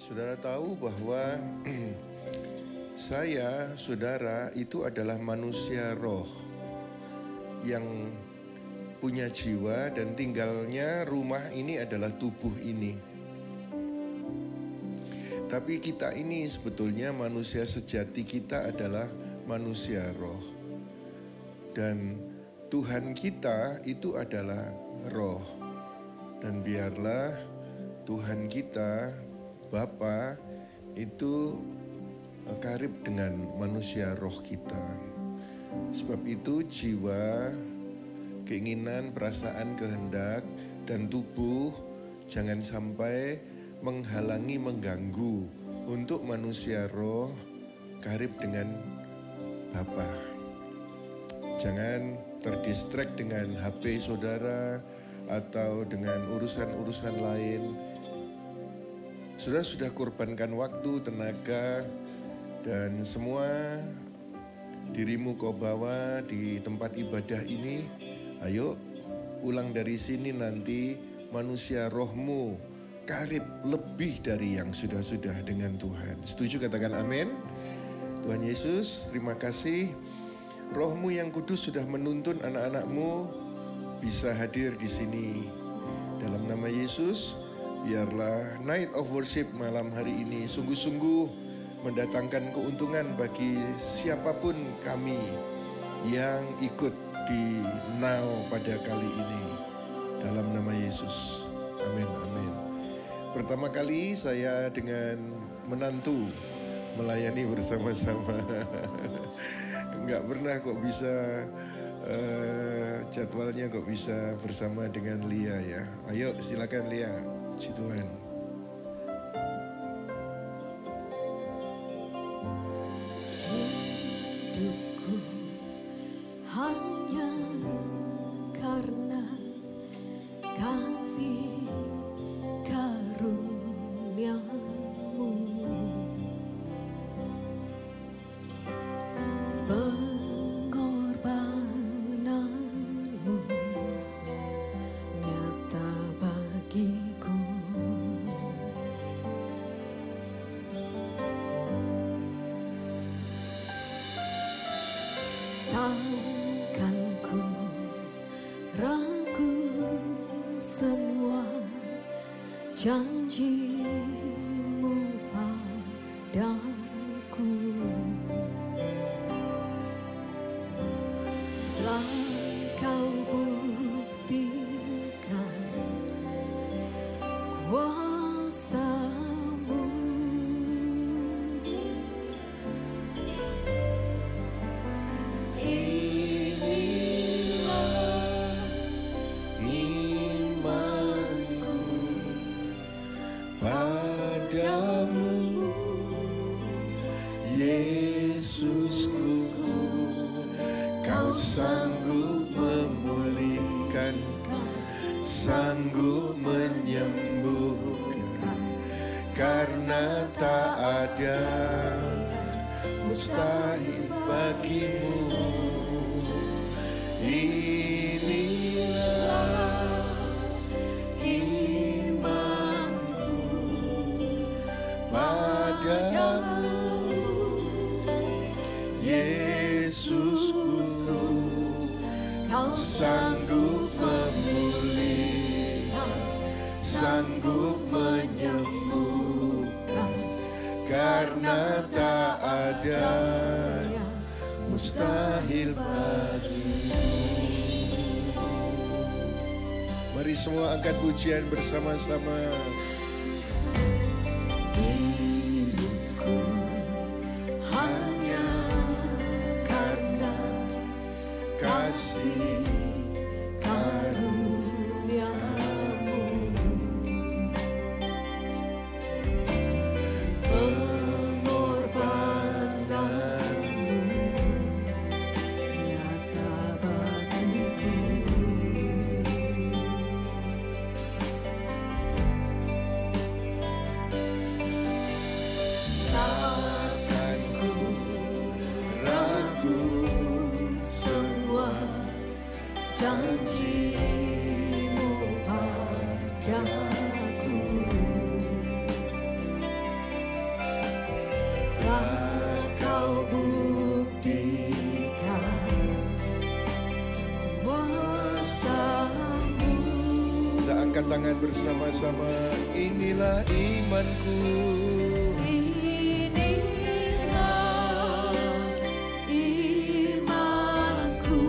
Saudara tahu bahwa saya, saudara, itu adalah manusia roh yang punya jiwa dan tinggalnya rumah ini adalah tubuh ini. Tapi kita ini sebetulnya manusia sejati, kita adalah manusia roh. Dan Tuhan kita itu adalah roh. Dan biarlah Tuhan kita, Bapa, itu karib dengan manusia roh kita. Sebab itu jiwa, keinginan, perasaan, kehendak, dan tubuh jangan sampai menghalangi, mengganggu untuk manusia roh karib dengan Bapa. Jangan terdistract dengan HP saudara atau dengan urusan-urusan lain. Saudara sudah korbankan waktu, tenaga, dan semua dirimu kau bawa di tempat ibadah ini. Ayo ulang dari sini, nanti manusia rohmu karib lebih dari yang sudah-sudah dengan Tuhan. Setuju? Katakan amin. Tuhan Yesus, terima kasih. Rohmu yang kudus sudah menuntun anak-anakmu bisa hadir di sini. Dalam nama Yesus, biarlah Night of Worship malam hari ini sungguh-sungguh mendatangkan keuntungan bagi siapapun kami yang ikut di Now pada kali ini. Dalam nama Yesus. Amin, amin. Pertama kali saya dengan menantu melayani bersama-sama. Enggak pernah kok bisa jadwalnya kok bisa bersama dengan Lia ya. Ayo silakan Lia. Puji Tuhan. Hidupku hanya karena kasih karunia-Mu. Pengorbanan-Mu nyata bagiku. Takkan ku ragu semua janji-Mu padaku. Telah Kau buktikan kuasa-Mu. Inilah imanku Padamu, Yesusku, Kau sanggup memulihkan, sanggup menyembuhkan, karena tak ada mustahil bagimu. Inilah imanku padamu, Yesusku, Kau sanggup memulihkan, sanggup menyembuhkan, karena tak ada mustahil bagimu. Mari semua angkat pujian bersama-sama. Hidupku hanya karena kasih karunia-Mu. Pengorbanan-Mu nyata bagiku. Takkan ku ragu semua janji-Mu padaku. Kau buktikan kuasa-Mu. Kita angkat tangan bersama-sama. Inilah imanku. Inilah imanku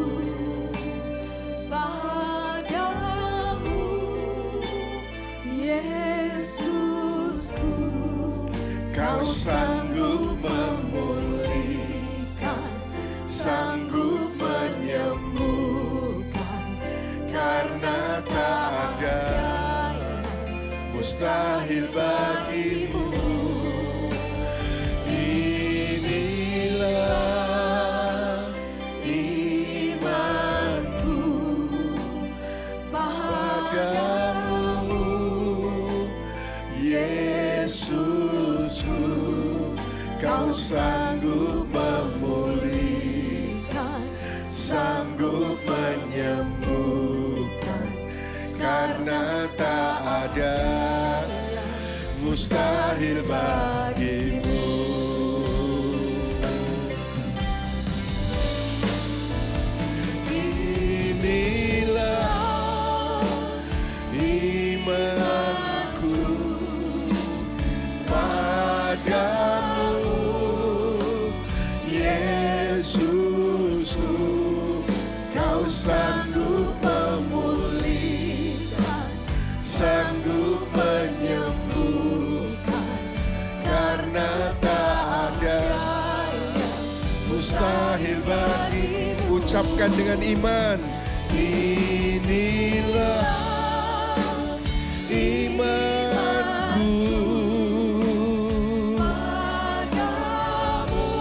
padamu, Yesusku. Kau sanggup memulihkan, sanggup menyembuhkan, karena tak ada mustahil bagimu. Inilah imanku padamu, Yesusku. Kau sanggup memulihkan, sanggup menyembuhkan, karena tak ada mustahil bagimu. Inilah imanku padamu, Yesusku. Kau sanggup memulihkan, sanggup menyembuhkan, karena tak ada mustahil bagimu. Ucapkan dengan iman. Inilah imanku padamu,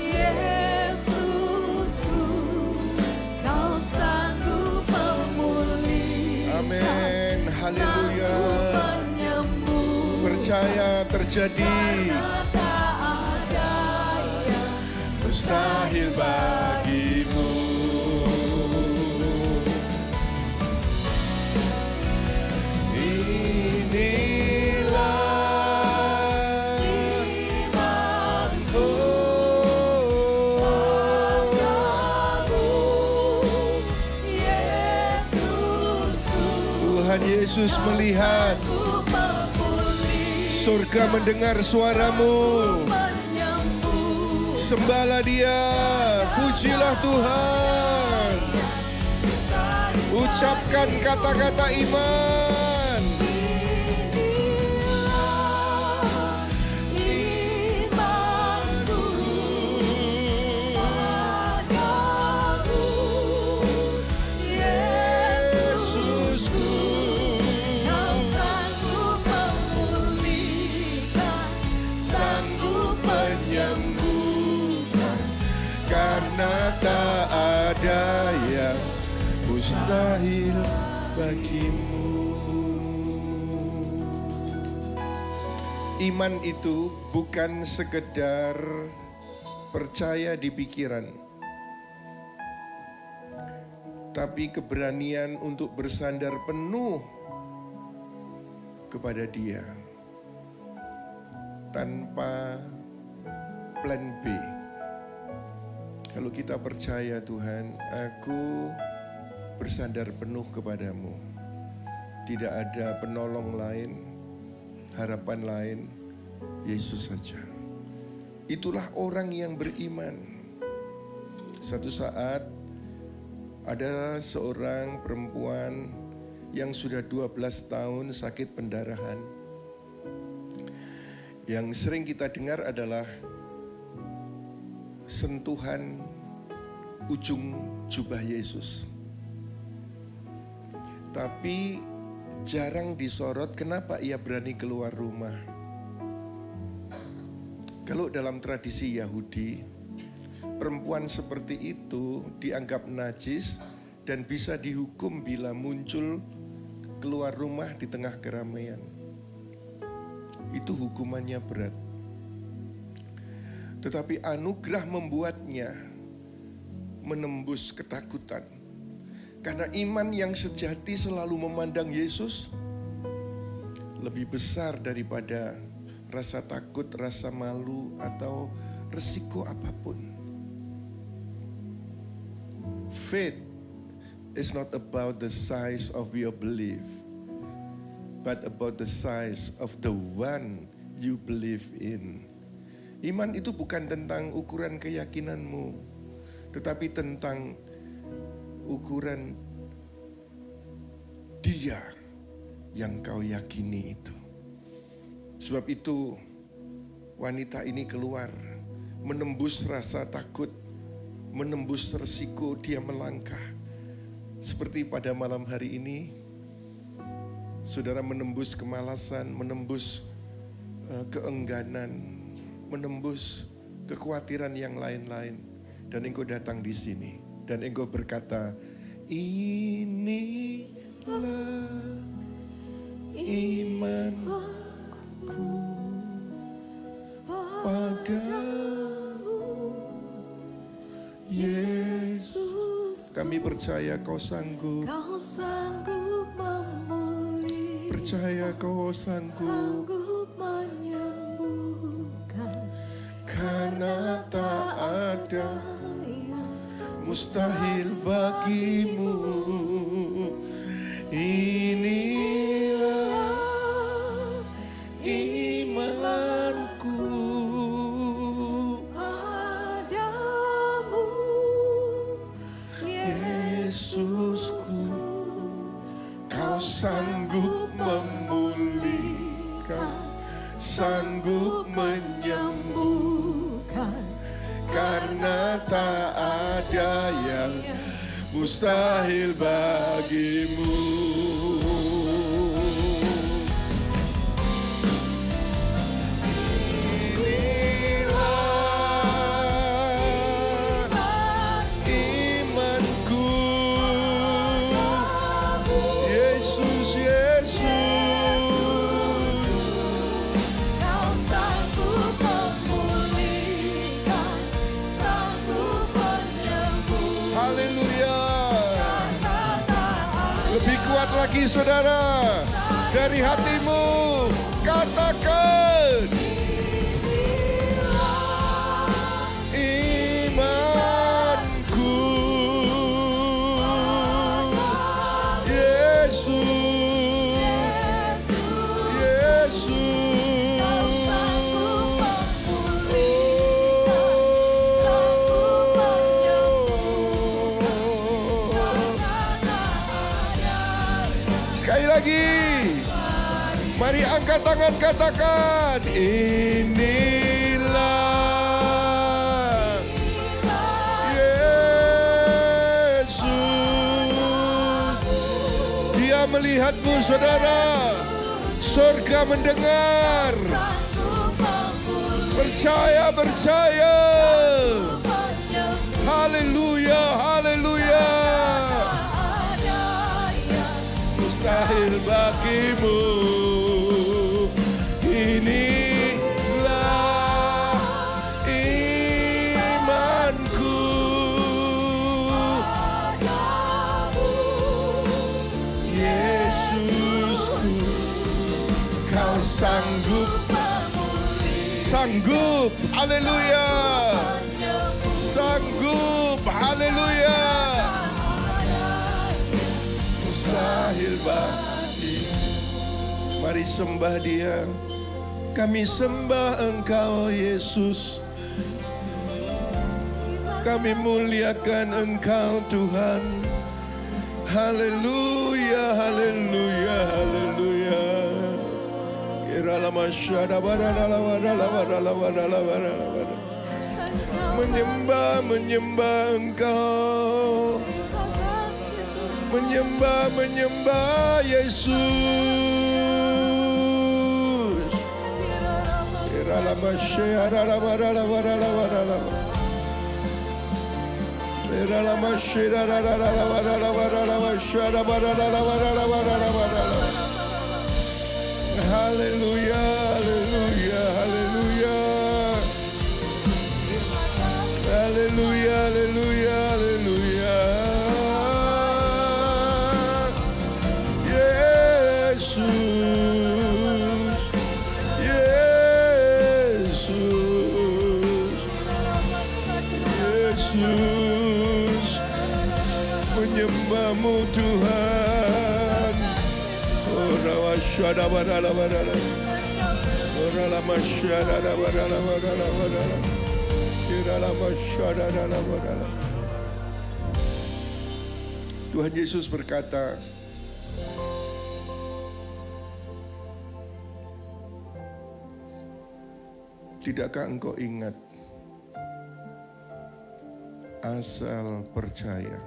Yesusku. Kau sanggup memulihkan, Amin. Haleluya. sanggup menyembuhkan, Percaya terjadi. karena tak ada yang Mustahil bagimu. Inilah imanku padamu, Yesusku. Tuhan Yesus melihat, Sanggup memulihkan, surga mendengar suaramu. menyembuhkan, Sembahlah Dia, pujilah Tuhan. Ucapkan kata-kata iman. Inilah imanku padamu, Yesusku. Kau sanggup memulihkan, Sanggup menyembuhkan, karena tak ada yang mustahil bagimu. Iman itu bukan sekedar percaya di pikiran, tapi keberanian untuk bersandar penuh kepada Dia tanpa plan B. Kalau kita percaya, Tuhan, aku bersandar penuh kepadamu. Tidak ada penolong lain, harapan lain, Yesus saja. Itulah orang yang beriman. Satu saat ada seorang perempuan yang sudah 12 tahun sakit pendarahan. Yang sering kita dengar adalah sentuhan ujung jubah Yesus. Tapi jarang disorot kenapa ia berani keluar rumah. Kalau dalam tradisi Yahudi, perempuan seperti itu dianggap najis dan bisa dihukum bila muncul keluar rumah di tengah keramaian. Itu hukumannya berat. Tetapi anugerah membuatnya menembus ketakutan. Karena iman yang sejati selalu memandang Yesus lebih besar daripada rasa takut, rasa malu, atau resiko apapun. Faith is not about the size of your belief, but about the size of the one you believe in. Iman itu bukan tentang ukuran keyakinanmu, tetapi tentang ukuran Dia yang kau yakini itu. Sebab itu wanita ini keluar, menembus rasa takut, menembus resiko, dia melangkah. Seperti pada malam hari ini, saudara menembus kemalasan, menembus keengganan, menembus kekhawatiran yang lain-lain. Dan engkau datang di sini, dan engkau berkata, inilah imanku padamu, Yesus. Kami percaya kau sanggup, memulihkan, percaya kau sanggup menyembuhkan, karena tak ada mustahil bagimu. Inilah imanku padamu, Yesusku. Kau sanggup memulihkan, sanggup menyembuhkan, karena tak ada yang mustahil bagimu. Kuat lagi saudara, dari hatimu katakan, imanku Yesus, Yesus. Sekali lagi, mari angkat tangan katakan, inilah Yesus. Dia melihatmu saudara, surga mendengar. Percaya, percaya. Haleluya, haleluya. Mustahil bagimu, inilah imanku Yesusku. Kau sanggup, sanggup, haleluya, sanggup, haleluya. Mustahil bagimu. Mari sembah Dia. Kami sembah Engkau Yesus. Kami muliakan Engkau Tuhan. Haleluya, haleluya, haleluya. Menyembah, menyembah Engkau. Menyembah, menyembah Yesus. Haleluya, haleluya, haleluya. Haleluya, haleluya, haleluya. Yesus, Yesus. Tuhan. Ora masyada barala barala. Ora la masyada barala barala barala. Kira la masyada barala. Tuhan Yesus berkata, tidakkah engkau ingat, asal percaya,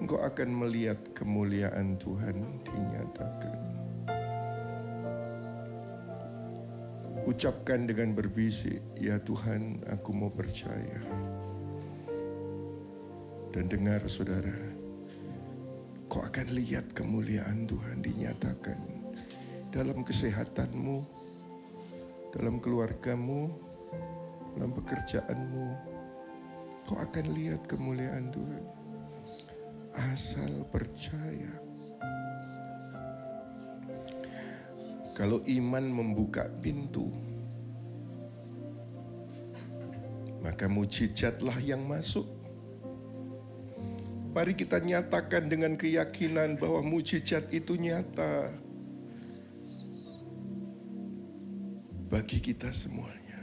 engkau akan melihat kemuliaan Tuhan dinyatakan. Ucapkan dengan berbisik, ya Tuhan, aku mau percaya. Dan dengar saudara, kau akan lihat kemuliaan Tuhan dinyatakan dalam kesehatanmu, dalam keluargamu, dalam pekerjaanmu. Kau akan lihat kemuliaan Tuhan. Asal percaya. Kalau iman membuka pintu, maka mujizatlah yang masuk. Mari kita nyatakan dengan keyakinan bahwa mujizat itu nyata bagi kita semuanya.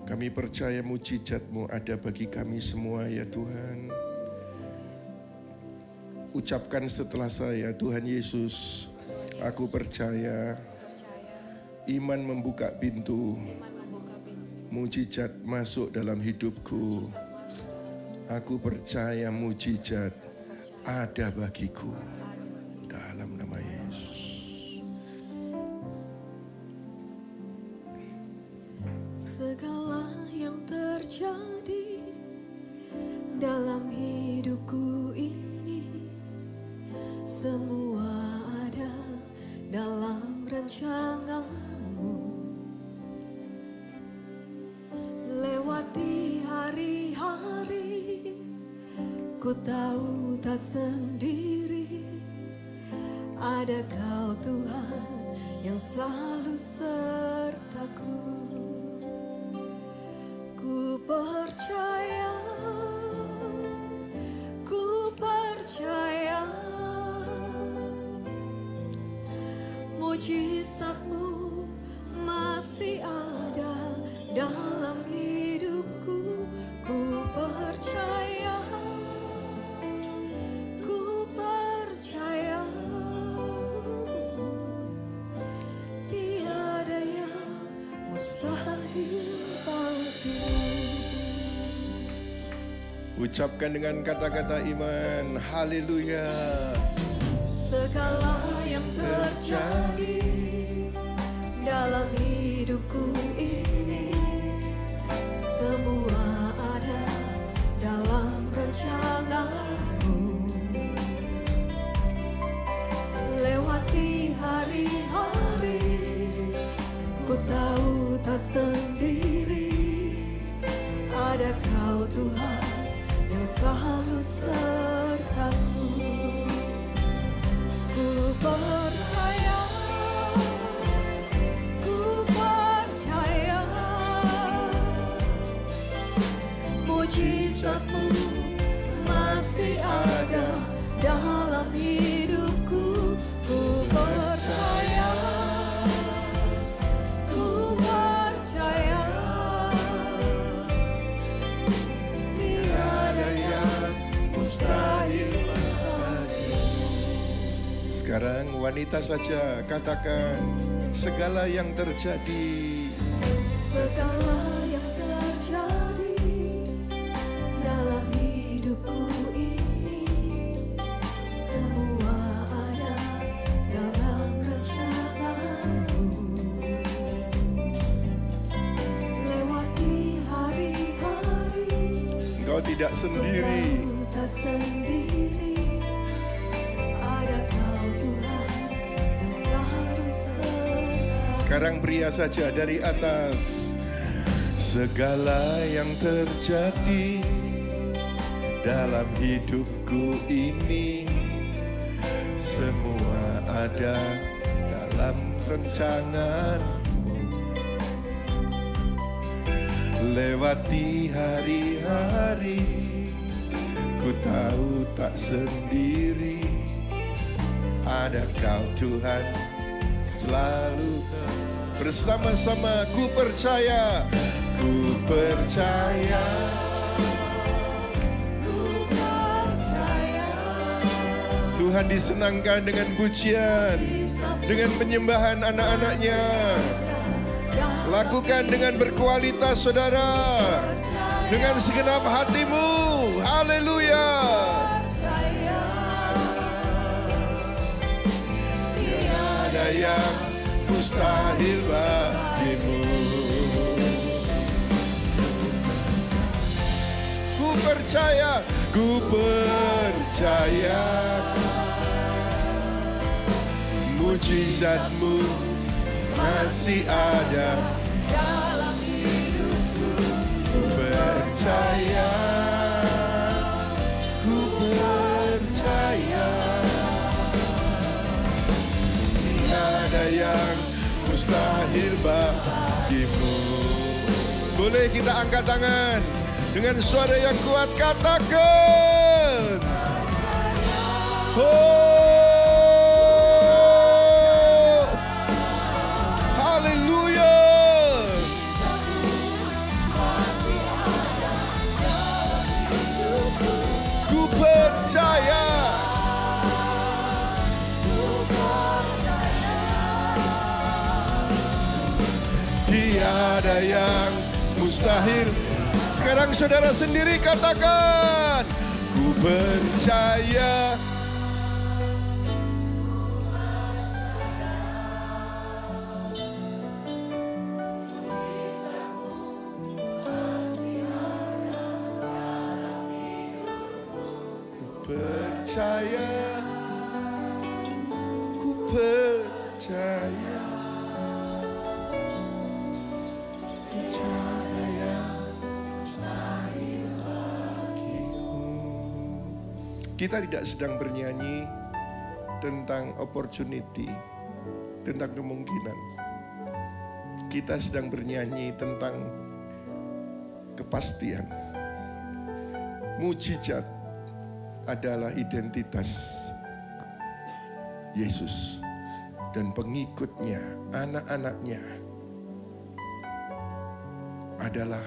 Kami percaya mujizat-Mu ada bagi kami semua ya Tuhan. Ucapkan setelah saya, Tuhan Yesus, aku percaya iman membuka pintu, mujizat masuk dalam hidupku. Aku percaya mujizat ada bagiku dalam nama Yesus. Segala yang terjadi dalam hidupku ini, semua ada dalam rancangan-Mu. Lewati hari-hari, ku tahu tak sendiri. Ada Kau Tuhan yang selalu sertaku. Ku percaya, mujizat-Mu masih ada dalam hidupku. Ku percaya, tiada yang mustahil bagimu. Ucapkan dengan kata-kata iman, haleluya. Segala yang terjadi dalam hidupku ini, semua ada dalam rancangan-Mu. Lewati hari-hari, ku tahu tak sendiri. Ada Kau Tuhan yang selalu sertaku. Ku percaya, mujizat-Mu masih ada dalam hidupku. Ku percaya, tiada yang mustahil. Sekarang wanita saja katakan, segala yang terjadi, segala yang terjadi dalam hidupku ini, semua ada dalam rancangan-Mu. Lewati hari-hari, engkau tidak sendiri. Kau tak sendiri. Ada Kau Tuhan yang selalu serta. Sekarang pria saja dari atas. Segala yang terjadi dalam hidupku ini, semua ada dalam rancangan-Mu. Lewati hari-hari, Ku tahu tak sendiri, ada Kau Tuhan selalu bersama-sama. Ku percaya, ku percaya. Tuhan disenangkan dengan pujian, dengan penyembahan anak-anaknya. Lakukan dengan berkualitas, saudara, dengan segenap hatimu. Haleluya. Tiada yang mustahil bagimu. Ku percaya, ku percaya. Mujizatmu masih ada dalam hidupku. Ku percaya, ku percaya. Tiada yang mustahil bagimu. Boleh kita angkat tangan dengan suara yang kuat, katakan, oh, tiada yang mustahil. Sekarang saudara sendiri katakan, ku percaya. Ku percaya, ku percaya. Kita tidak sedang bernyanyi tentang opportunity, tentang kemungkinan. Kita sedang bernyanyi tentang kepastian. Mujizat adalah identitas Yesus dan pengikutnya, anak-anaknya adalah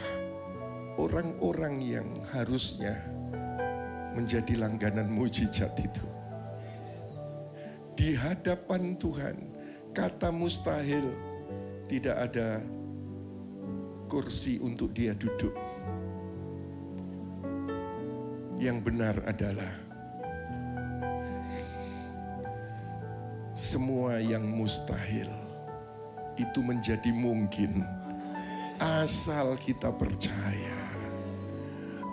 orang-orang yang harusnya menjadi langganan mujizat itu. Di hadapan Tuhan, kata mustahil tidak ada kursi untuk dia duduk. Yang benar adalah semua yang mustahil itu menjadi mungkin asal kita percaya.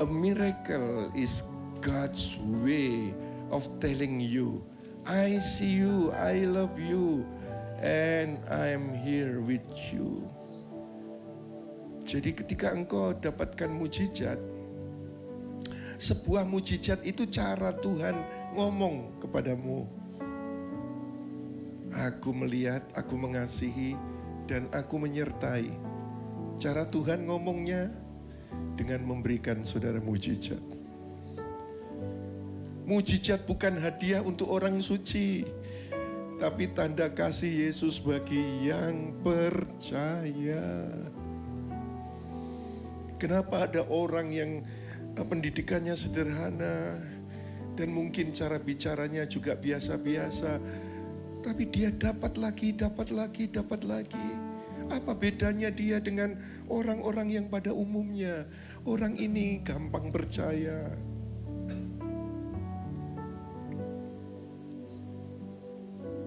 A miracle is God's way of telling you, I see you, I love you, and I'm here with you. Jadi ketika engkau dapatkan mujizat, sebuah mujizat itu cara Tuhan ngomong kepadamu. Aku melihat, aku mengasihi, dan aku menyertai. Cara Tuhan ngomongnya dengan memberikan saudara mujizat. Mujizat bukan hadiah untuk orang suci, tapi tanda kasih Yesus bagi yang percaya. Kenapa ada orang yang pendidikannya sederhana dan mungkin cara bicaranya juga biasa-biasa, tapi dia dapat lagi, dapat lagi, dapat lagi. Apa bedanya dia dengan orang-orang yang pada umumnya? Orang ini gampang percaya.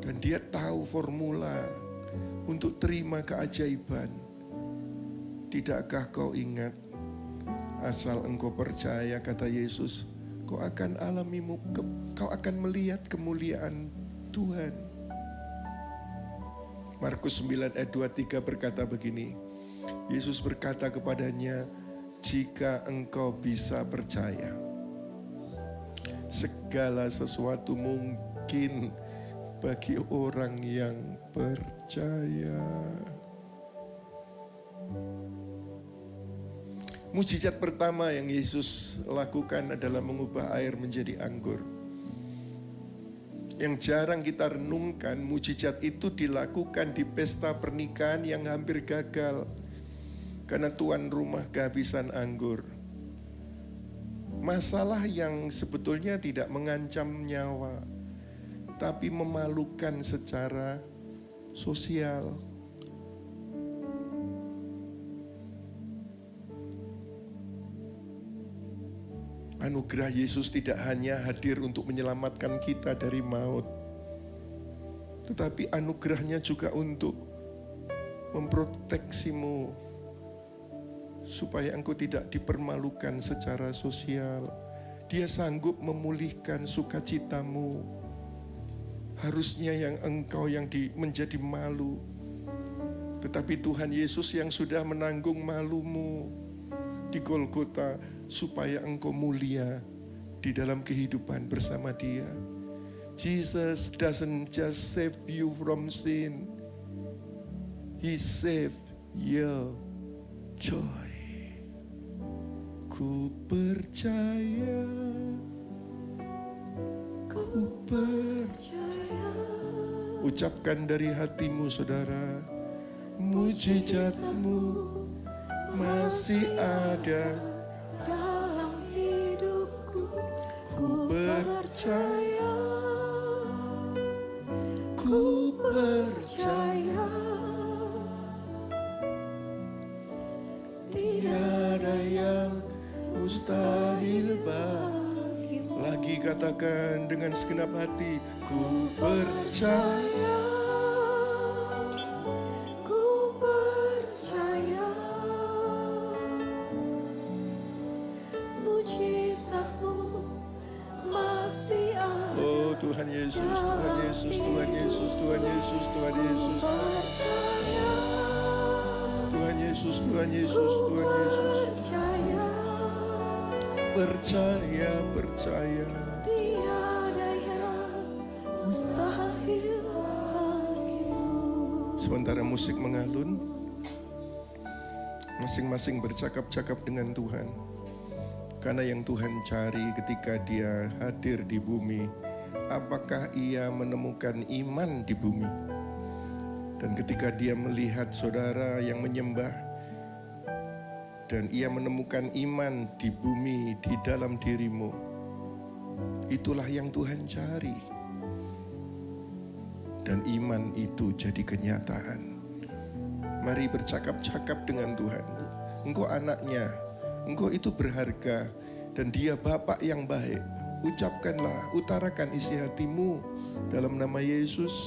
Dan dia tahu formula untuk terima keajaiban. Tidakkah kau ingat, asal engkau percaya, kata Yesus, kau akan kau akan melihat kemuliaan Tuhan. Markus 9 ayat 23 berkata begini, Yesus berkata kepadanya, jika engkau bisa percaya, segala sesuatu mungkin bagi orang yang percaya. Mujizat pertama yang Yesus lakukan adalah mengubah air menjadi anggur. Yang jarang kita renungkan, mujizat itu dilakukan di pesta pernikahan yang hampir gagal karena tuan rumah kehabisan anggur. Masalah yang sebetulnya tidak mengancam nyawa, tapi memalukan secara sosial. Anugerah Yesus tidak hanya hadir untuk menyelamatkan kita dari maut, tetapi anugerahnya juga untuk memproteksimu supaya engkau tidak dipermalukan secara sosial. Dia sanggup memulihkan sukacitamu. Harusnya yang engkau yang menjadi malu, tetapi Tuhan Yesus yang sudah menanggung malumu di Golgota supaya engkau mulia di dalam kehidupan bersama Dia. Jesus doesn't just save you from sin, He save your joy. Ku percaya, ku percaya. Ucapkan dari hatimu, saudara, mujizatmu masih ada dalam hidupku. Ku percaya, ku percaya, tiada yang mustahil bagimu. Lagi katakan dengan segenap hati, ku percaya, ku percaya, mujizatmu masih ada. oh Tuhan Yesus, Tuhan Yesus, Tuhan Yesus, Tuhan Yesus, Tuhan Yesus, Percaya, Tuhan Yesus, Tuhan Yesus, Tuhan Yesus. percaya, Percaya, percaya. tiada yang mustahil bagimu. Sementara musik mengalun, masing-masing bercakap-cakap dengan Tuhan. Karena yang Tuhan cari ketika Dia hadir di bumi, apakah Ia menemukan iman di bumi? Dan ketika Dia melihat saudara yang menyembah, dan Ia menemukan iman di bumi, di dalam dirimu, itulah yang Tuhan cari. Dan iman itu jadi kenyataan. Mari bercakap-cakap dengan Tuhan. Engkau anaknya, engkau itu berharga, dan Dia Bapa yang baik. Ucapkanlah, utarakan isi hatimu dalam nama Yesus.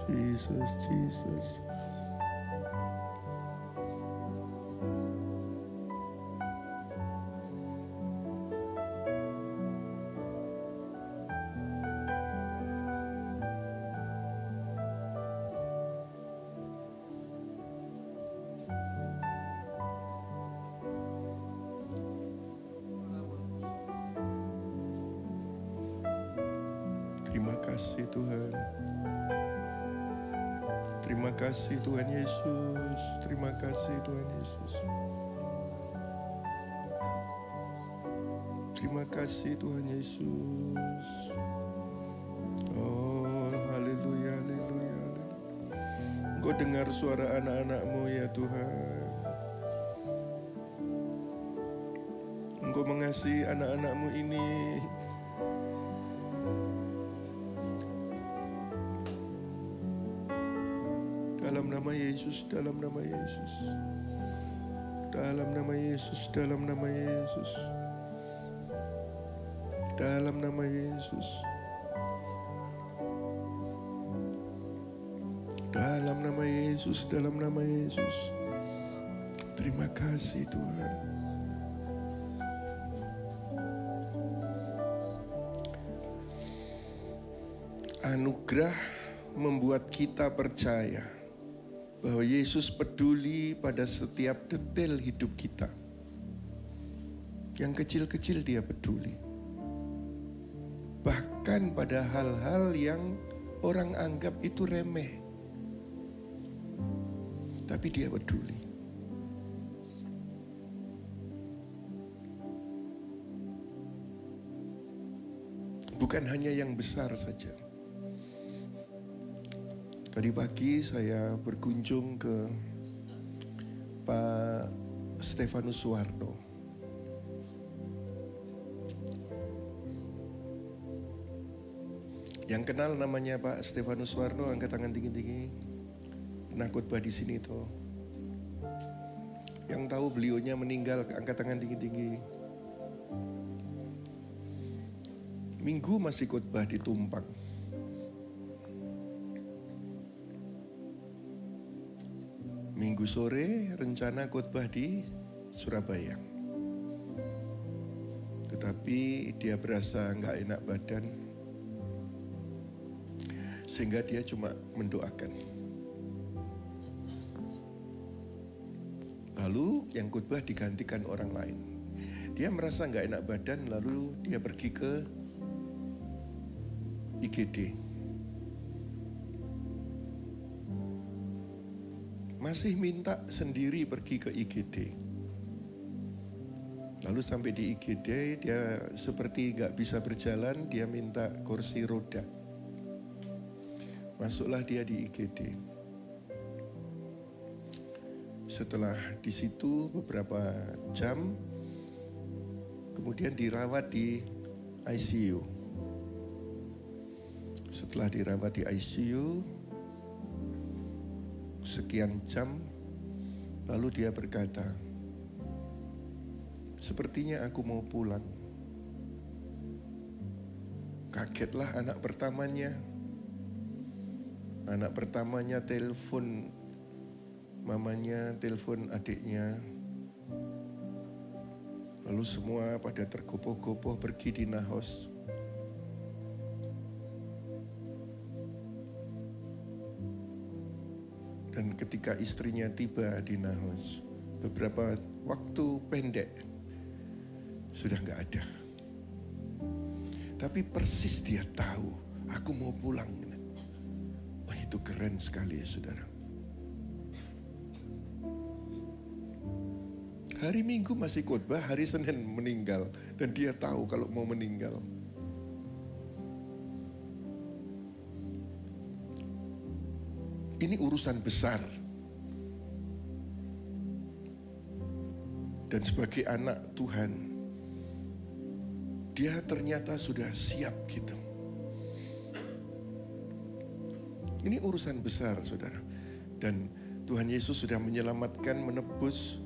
Jesus, Jesus. Terima kasih Tuhan. Terima kasih Tuhan Yesus. Terima kasih Tuhan Yesus. Terima kasih Tuhan Yesus. Oh, haleluya, haleluya. Engkau dengar suara anak-anak-Mu ya Tuhan. Engkau mengasihi anak-anak-Mu ini. Dalam nama Yesus, dalam nama Yesus. Dalam nama Yesus, dalam nama Yesus. Dalam nama Yesus. Dalam nama Yesus, dalam nama Yesus. Terima kasih Tuhan. Anugerah membuat kita percaya bahwa Yesus peduli pada setiap detail hidup kita. Yang kecil-kecil Dia peduli. bahkan pada hal-hal yang orang anggap itu remeh. Tapi dia peduli. Bukan hanya yang besar saja. Tadi pagi saya berkunjung ke Pak Stefanus Suwarno. Yang kenal namanya Pak Stefanus Suwarno, angkat tangan tinggi-tinggi. Pernah khotbah di sini toh. Yang tahu beliaunya meninggal, angkat tangan tinggi-tinggi. Minggu masih khotbah di Tumpang. Minggu sore rencana khotbah di Surabaya. Tetapi dia berasa nggak enak badan, sehingga dia cuma mendoakan. Lalu yang khotbah digantikan orang lain. Dia merasa nggak enak badan, lalu dia pergi ke IGD. Masih minta sendiri pergi ke IGD. Lalu sampai di IGD dia seperti nggak bisa berjalan, dia minta kursi roda. Masuklah dia di IGD. Setelah di situ beberapa jam, kemudian dirawat di ICU. Setelah dirawat di ICU, sekian jam, lalu dia berkata, sepertinya aku mau pulang. Kagetlah anak pertamanya. Anak pertamanya telepon mamanya, telepon adiknya. Lalu semua pada tergopoh-gopoh pergi di Nahos. Dan ketika istrinya tiba di Nahos, beberapa waktu pendek sudah nggak ada. Tapi persis dia tahu, aku mau pulang. Wah, itu keren sekali ya saudara. Hari Minggu masih khotbah, hari Senin meninggal. Dan dia tahu kalau mau meninggal. Ini urusan besar. Dan sebagai anak Tuhan, dia ternyata sudah siap gitu. Ini urusan besar saudara. Dan Tuhan Yesus sudah menyelamatkan, menebus,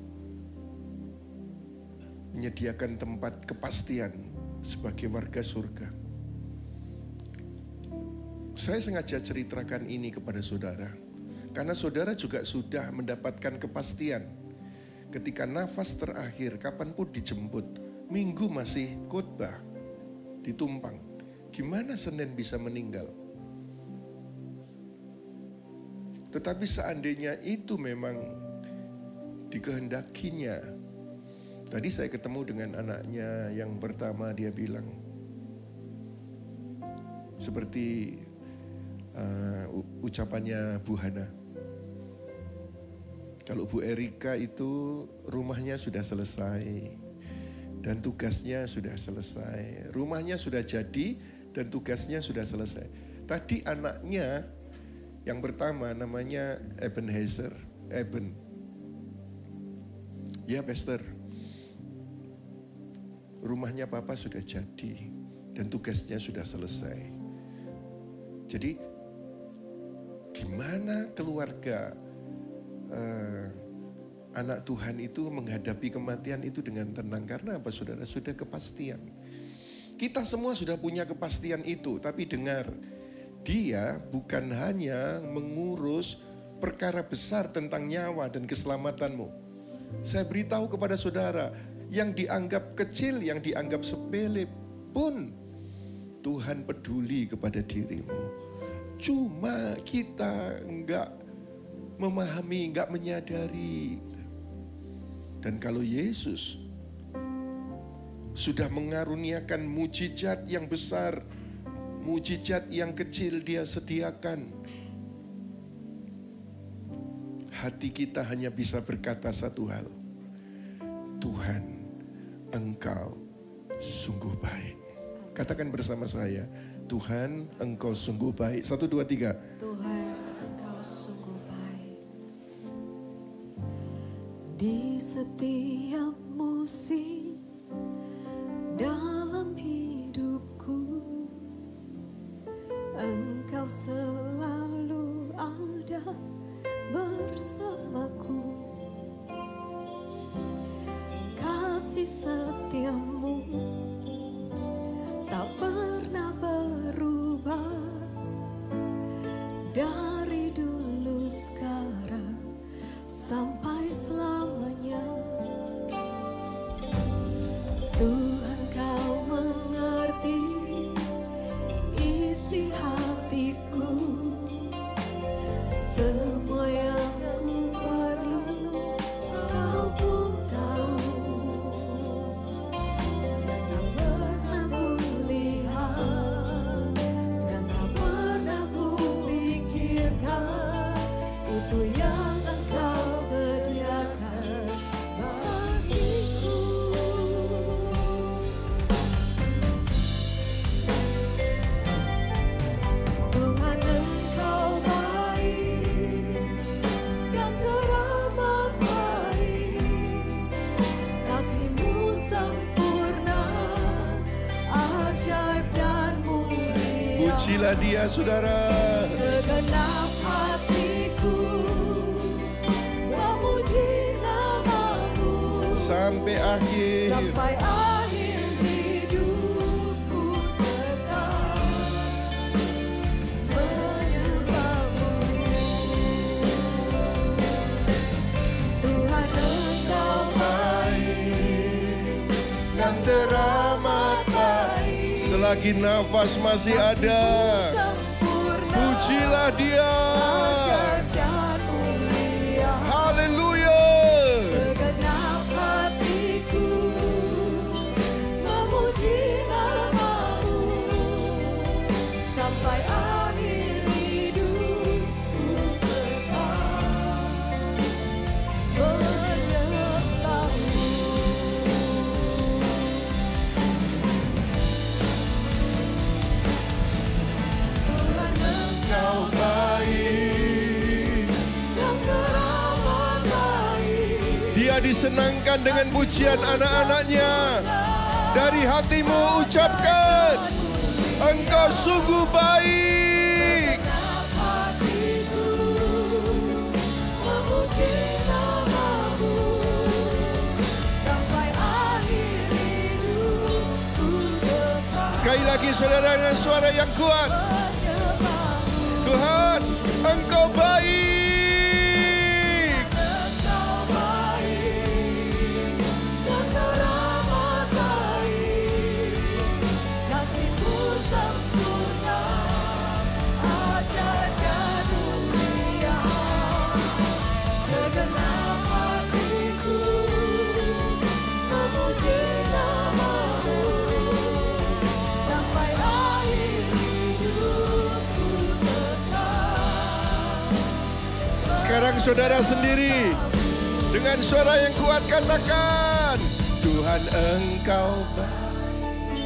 menyediakan tempat kepastian sebagai warga surga. Saya sengaja ceritakan ini kepada saudara, karena saudara juga sudah mendapatkan kepastian. Ketika nafas terakhir, kapanpun dijemput, Minggu masih khotbah di Tumpang. Gimana Senin bisa meninggal? Tetapi seandainya itu memang dikehendakinya. Tadi saya ketemu dengan anaknya yang pertama, dia bilang, seperti ucapannya Bu Hana. Kalau Bu Erika itu rumahnya sudah selesai dan tugasnya sudah selesai. Rumahnya sudah jadi dan tugasnya sudah selesai. Tadi anaknya yang pertama namanya Ebenezer. Eben. Ya Pastor. Rumahnya Papa sudah jadi dan tugasnya sudah selesai. Jadi gimana keluarga anak Tuhan itu menghadapi kematian itu dengan tenang? Karena apa saudara? Sudah kepastian. Kita semua sudah punya kepastian itu. Tapi dengar, dia bukan hanya mengurus perkara besar tentang nyawa dan keselamatanmu. Saya beritahu kepada saudara, yang dianggap kecil, yang dianggap sepele pun Tuhan peduli kepada dirimu. Cuma kita enggak memahami, enggak menyadari. Dan kalau Yesus sudah mengaruniakan mujizat yang besar mujizat yang kecil Dia sediakan. Hati kita hanya bisa berkata satu hal. Tuhan, Engkau sungguh baik. Katakan bersama saya, Tuhan, Engkau sungguh baik. 1, 2, 3. Tuhan, Engkau sungguh baik. Di setiap musim dalam hidupku, Engkau selalu ada bersamaku. Kasih setiamu tak pernah berubah, dari dulu sekarang sampai selamanya. Tuhan, Kau mengerti isi hatiku, semua yang ku perlu Kau pun tahu. Tak pernah ku lihat dan tak pernah ku pikirkan, itu yang Engkau sediakan bagiku. Tuhan, Engkau baik dan teramat baik. Kasih-Mu sempurna, ajaib dan mulia. Pujilah Dia, saudara. Segenap hatiku memuji nama-Mu, Sampai akhir. sampai akhir hidupku tetap menyembah-Mu. Tuhan, Engkau baik Dan teramat baik. Selagi nafas masih ada, sempurna, pujilah Dia. ajaib dan mulia. Haleluya. Segenap hatiku memuji nama-Mu, sampai akhir hidupku tetap menyembah-Mu. Tuhan, Engkau Baik. yang teramat baik. Dia disenangkan dengan pujian anak-anaknya. Dari hatimu ucapkan, Engkau sungguh baik. Segenap hatiku memuji nama-Mu, sampai akhir hidupku tetap Sekali lagi saudara dengan suara yang kuat. menyembah-Mu. Tuhan, Engkau baik. Engkau baik dan teramat baik. Kasih-Mu sempurna, ajaib dan mulia. Segenap hatiku memuji nama-Mu, sampai akhir hidupku tetap. Sekarang saudara sendiri dengan suara yang kuat katakan, Tuhan, Engkau baik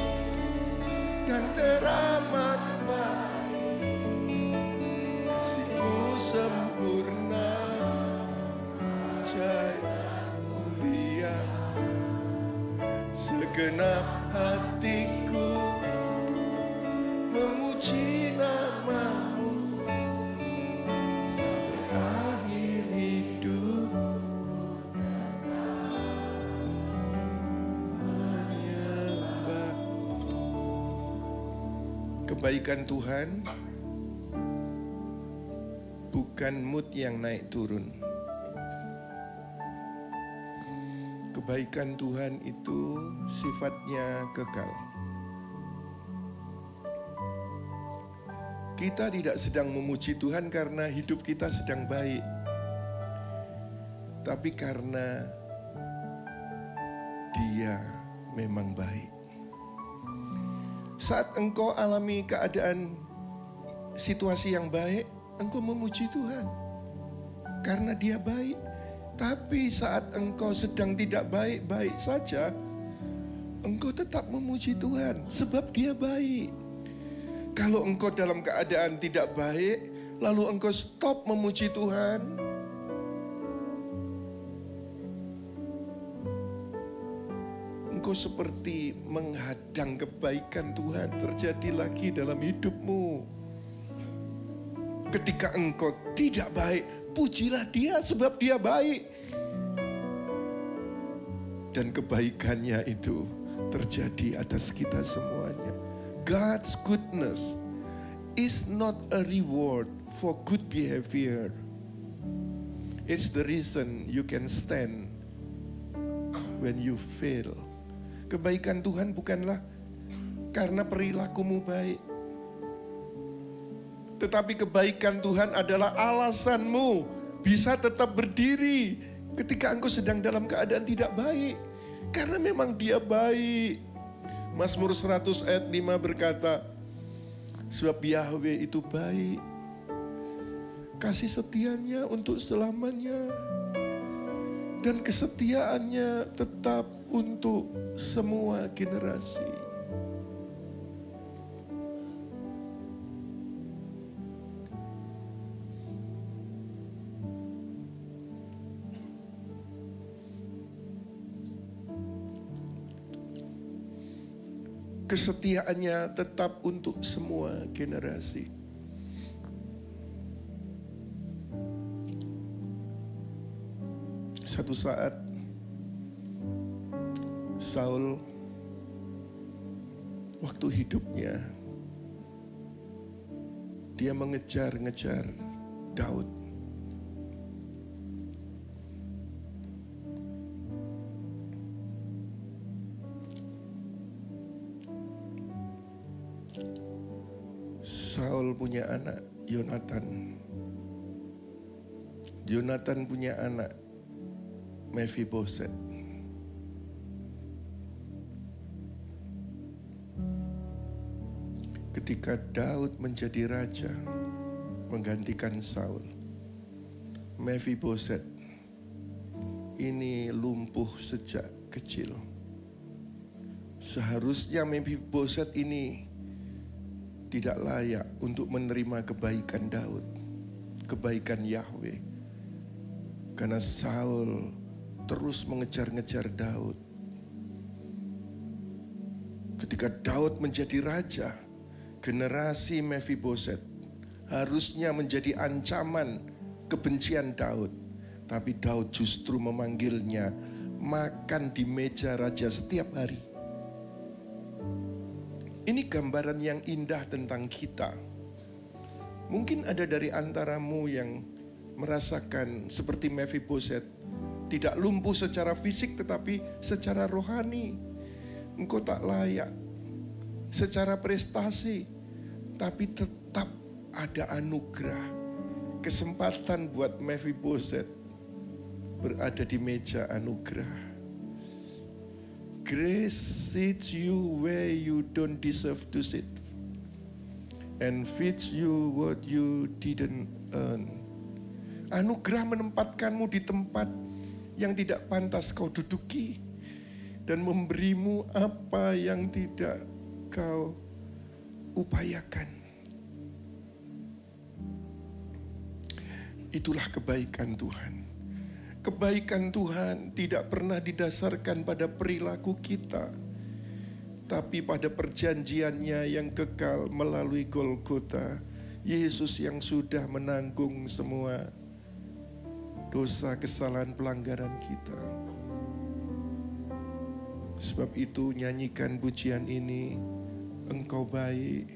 dan teramat baik. Kasih-Mu sempurna, ajaib mulia. Segenap hatiku memuji nama-Mu, sampai akhir hidup menyembah. Kebaikan Tuhan bukan mood yang naik turun. Kebaikan Tuhan itu sifatnya kekal. Kita tidak sedang memuji Tuhan karena hidup kita sedang baik, tapi karena Dia memang baik. Saat engkau alami keadaan situasi yang baik, engkau memuji Tuhan. Karena Dia baik. Tapi saat engkau sedang tidak baik-baik saja, engkau tetap memuji Tuhan. Sebab Dia baik. Kalau engkau dalam keadaan tidak baik, lalu engkau stop memuji Tuhan, engkau seperti menghadang kebaikan Tuhan terjadi lagi dalam hidupmu. Ketika engkau tidak baik, pujilah Dia sebab Dia baik. Dan kebaikannya itu terjadi atas kita semuanya. God's goodness is not a reward for good behavior. It's the reason you can stand when you fail. Kebaikan Tuhan bukanlah karena perilakumu baik. Tetapi kebaikan Tuhan adalah alasanmu bisa tetap berdiri ketika engkau sedang dalam keadaan tidak baik. Karena memang Dia baik. Mazmur 100 ayat 5 berkata, sebab Yahweh itu baik, kasih setianya untuk selamanya, dan kesetiaannya tetap untuk semua generasi. Kesetiaannya tetap untuk semua generasi. Satu saat Saul waktu hidupnya dia mengejar-ngejar Daud. Saul punya anak Yonatan. Yonatan punya anak Mephiboset. Ketika Daud menjadi raja menggantikan Saul, Mephiboset ini lumpuh sejak kecil. Seharusnya Mephiboset ini tidak layak untuk menerima kebaikan Daud, kebaikan Yahweh. Karena Saul terus mengejar-ngejar Daud. Ketika Daud menjadi raja, generasi Mephiboset harusnya menjadi ancaman kebencian Daud. Tapi Daud justru memanggilnya makan di meja raja setiap hari. Ini gambaran yang indah tentang kita. Mungkin ada dari antaramu yang merasakan seperti Mephiboset, tidak lumpuh secara fisik tetapi secara rohani. Engkau tak layak secara prestasi, tapi tetap ada anugerah, kesempatan buat Mephiboset berada di meja anugerah. Grace sits you where you don't deserve to sit, and feeds you what you didn't earn. Anugerah menempatkanmu di tempat yang tidak pantas kau duduki, dan memberimu apa yang tidak kau upayakan. Itulah kebaikan Tuhan. Kebaikan Tuhan tidak pernah didasarkan pada perilaku kita, tapi pada perjanjiannya yang kekal melalui Golgota. Yesus yang sudah menanggung semua dosa, kesalahan, pelanggaran kita. Sebab itu nyanyikan pujian ini, Engkau baik.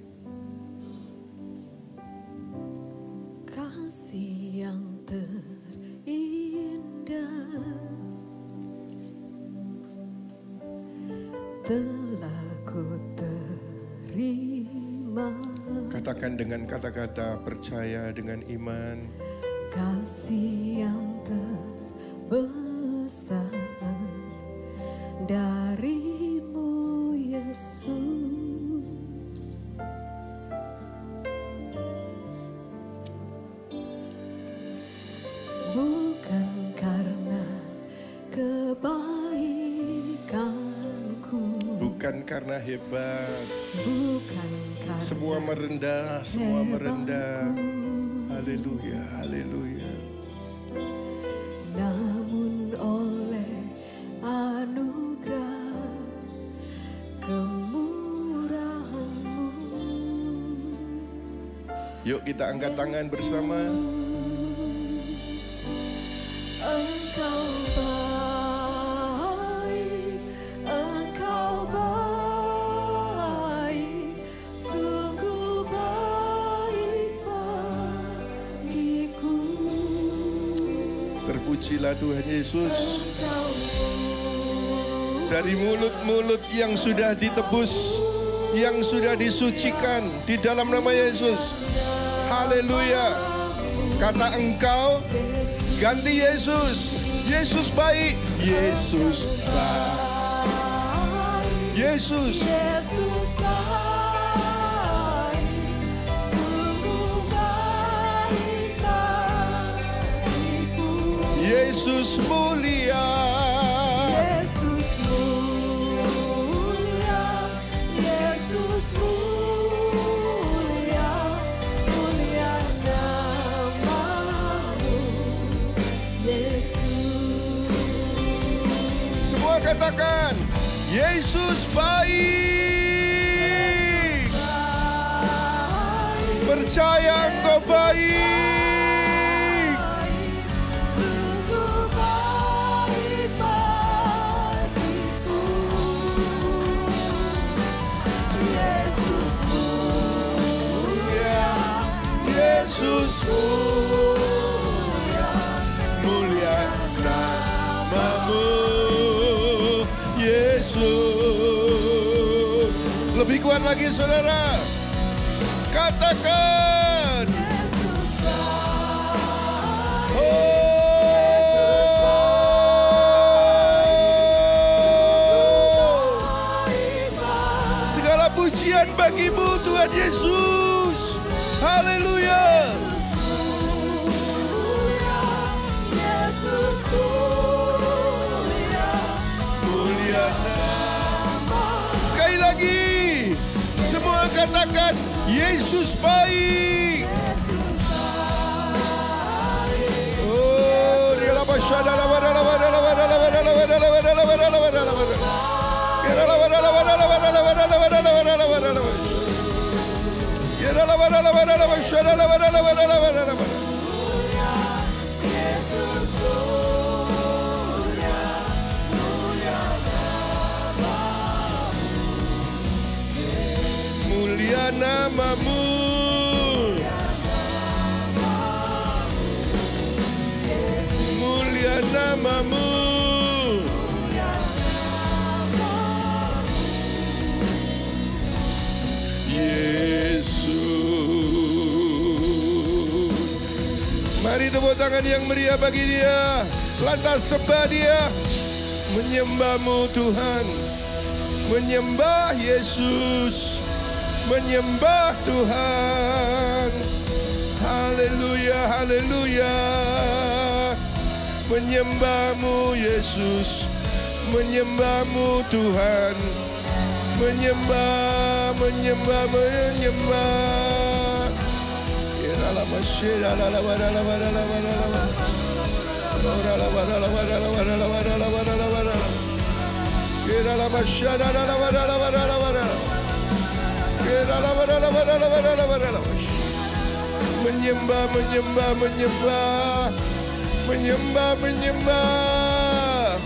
Kasih yang terindah telah ku terima. Katakan dengan kata-kata percaya dengan iman. Kasih yang terbesar darimu Yesus, tinggikanku, bukan karena hebat. bukan karena Semua merendah, semua merendah. hebatku, Haleluya, haleluya. namun oleh anugerah kemurahan-Mu. Yuk kita angkat tangan bersama. Engkau baik, Engkau baik, sungguh baik bagiku. Terpujilah Tuhan Yesus. Engkau Dari mulut-mulut yang sudah ditebus, yang sudah disucikan di dalam nama Yesus. Haleluya. Kata engkau, ganti Yesus. Yesus baik. Yesus baik. Yesus. Yesus baik, sungguh baik bagiku. Yesus mulia. Yesus mulia, Yesus mulia, mulia nama-Mu, Yesus. Semua katakan, Yesus baik. Percaya engkau baik. Sungguh baik bagiku. Yesus mulia, Yesus mulia, mulia nama-Mu, Yesus. Lebih kuat lagi saudara. Katakan. Yesus baik. Segala pujian bagi-Mu Tuhan Yesus. Haleluya. Yesus mulia, Mulia nama. Sekali lagi. Semua katakan Yesus baik. Yesus baik. Oh, dia la bashada la bada la bada la bada la bada la bada la bada la bada la bada la bada. Kira la bada la bada la bada la bada la bada la bada la bada la bada. Kira la bada la bada la bashada la bada la bada la bada la bada. Yesus mulia, mulia Mulia nama-Mu. Mulia nama-Mu. Yesus. Mari tepuk tangan yang meriah bagi Dia. Lantas sembah Dia. Menyembah-Mu Tuhan. Menyembah Yesus. Menyembah Tuhan. Haleluya, haleluya. Menyembah-Mu Yesus. Menyembah-Mu Tuhan. Menyembah, menyembah, menyembah. Menyembah, menyembah, menyembah. Menyembah, menyembah.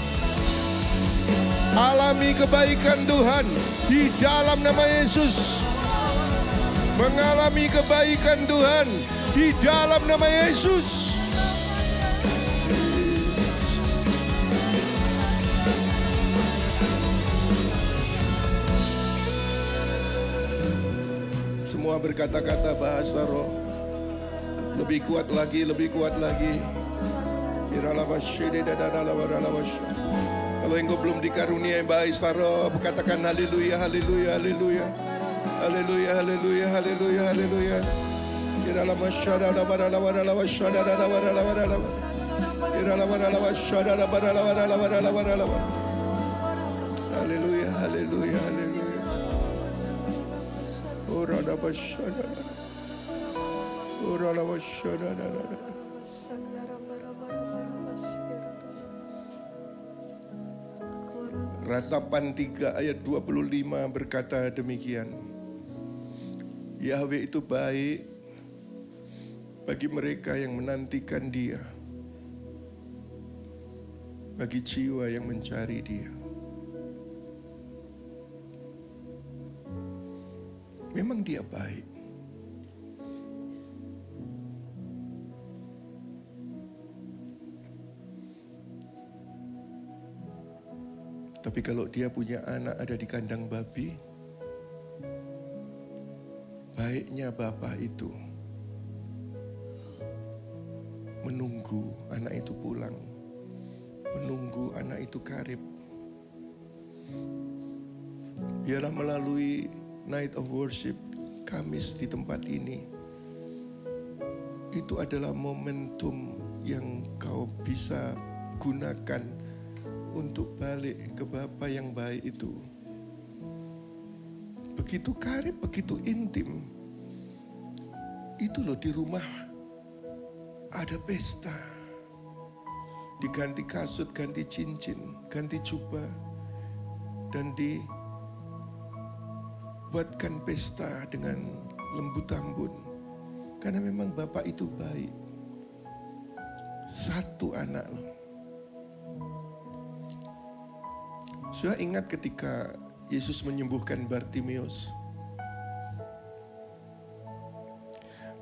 Alami kebaikan Tuhan di dalam nama Yesus. Mengalami kebaikan Tuhan di dalam nama Yesus. Semua berkata-kata bahasa roh. Lebih kuat lagi, lebih kuat lagi. Kalau engkau belum dikaruniai bahasa roh, katakan haleluya, haleluya, haleluya. Haleluya, haleluya, haleluya, haleluya. Haleluya, haleluya, haleluya. Orada basyada. Orada basyada. Ratapan 3 ayat 25 berkata demikian. Yahweh itu baik bagi mereka yang menantikan Dia, bagi jiwa yang mencari Dia. Memang Dia baik. Tapi kalau dia punya anak ada di kandang babi, baiknya Bapa itu menunggu anak itu pulang, menunggu anak itu karib. Biarlah melalui Night of Worship Kamis di tempat ini, itu adalah momentum yang kau bisa gunakan untuk balik ke Bapa yang baik itu. Begitu karib, begitu intim. Itu loh, di rumah ada pesta. Diganti kasut, ganti cincin, ganti jubah. Dan dibuatkan pesta dengan lembut tambun. Karena memang Bapa itu baik. Satu anak loh. Sudah ingat ketika Yesus menyembuhkan Bartimeus?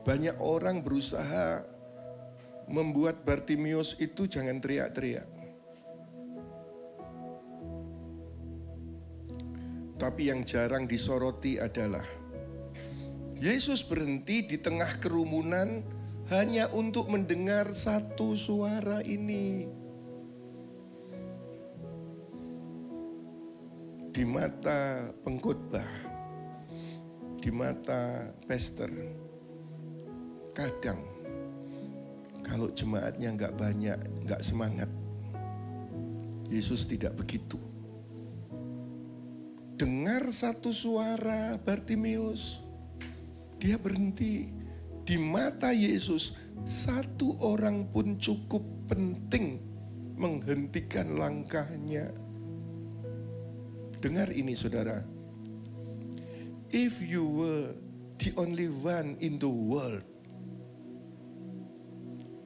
Banyak orang berusaha membuat Bartimeus itu jangan teriak-teriak. Tapi yang jarang disoroti adalah Yesus berhenti di tengah kerumunan hanya untuk mendengar satu suara ini. Di mata pengkhotbah, di mata pastor, kadang kalau jemaatnya nggak banyak, nggak semangat, Yesus tidak begitu. Dengar satu suara Bartimeus, dia berhenti. Di mata Yesus, satu orang pun cukup penting menghentikan langkahnya. Dengar ini saudara. If you were the only one in the world,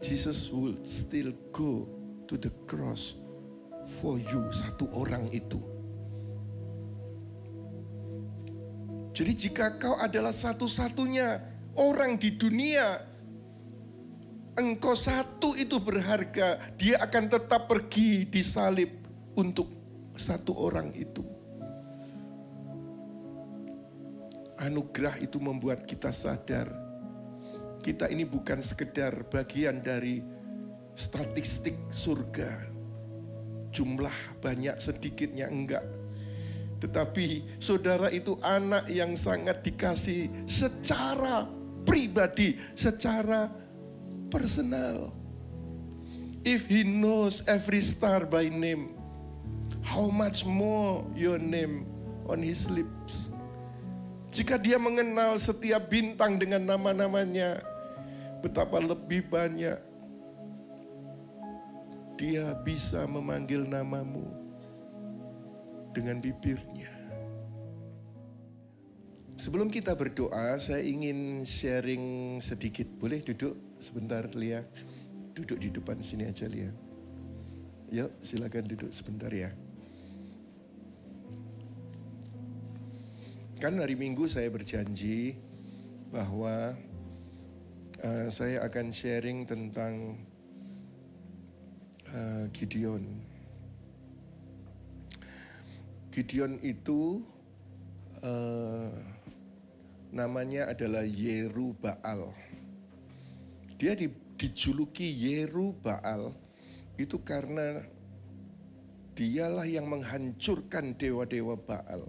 Jesus would still go to the cross for you. Satu orang itu. Jadi jika kau adalah satu-satunya orang di dunia, engkau satu itu berharga, dia akan tetap pergi disalib untuk satu orang itu. Anugerah itu membuat kita sadar, kita ini bukan sekedar bagian dari statistik surga. Jumlah banyak sedikitnya enggak. Tetapi saudara itu anak yang sangat dikasih secara pribadi, secara personal. If he knows every star by name, how much more your name on his lips. Jika dia mengenal setiap bintang dengan nama-namanya, betapa lebih banyak dia bisa memanggil namamu dengan bibirnya. Sebelum kita berdoa, saya ingin sharing sedikit. Boleh duduk sebentar, Lia? Duduk di depan sini aja, Lia. Yuk, silakan duduk sebentar ya. Kan hari Minggu saya berjanji bahwa saya akan sharing tentang Gideon. Gideon itu namanya adalah Yerubbaal. Dia dijuluki Yerubbaal itu karena dialah yang menghancurkan dewa-dewa Baal.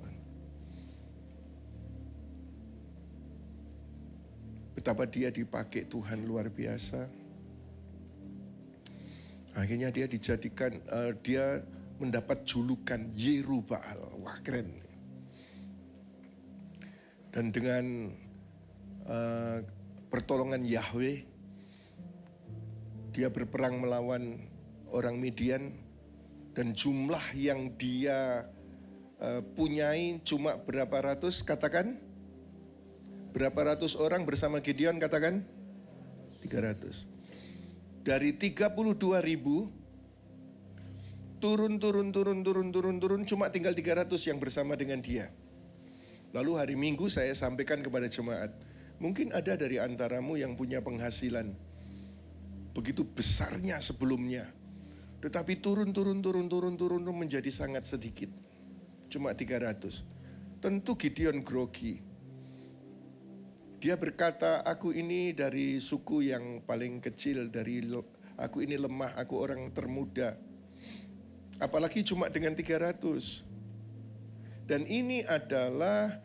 Betapa dia dipakai Tuhan luar biasa. Akhirnya dia dijadikan, dia mendapat julukan Yerubbaal. Wah, keren. Dan dengan pertolongan Yahweh, dia berperang melawan orang Midian, dan jumlah yang dia punyai cuma berapa ratus, katakan? Berapa ratus orang bersama Gideon, katakan? 300. Dari 32.000 turun, cuma tinggal 300 yang bersama dengan dia. Lalu hari Minggu saya sampaikan kepada jemaat, mungkin ada dari antaramu yang punya penghasilan begitu besarnya sebelumnya, tetapi turun menjadi sangat sedikit, cuma 300. Tentu Gideon grogi. Dia berkata, aku ini dari suku yang paling kecil, aku ini lemah, aku orang termuda. Apalagi cuma dengan 300. Dan ini adalah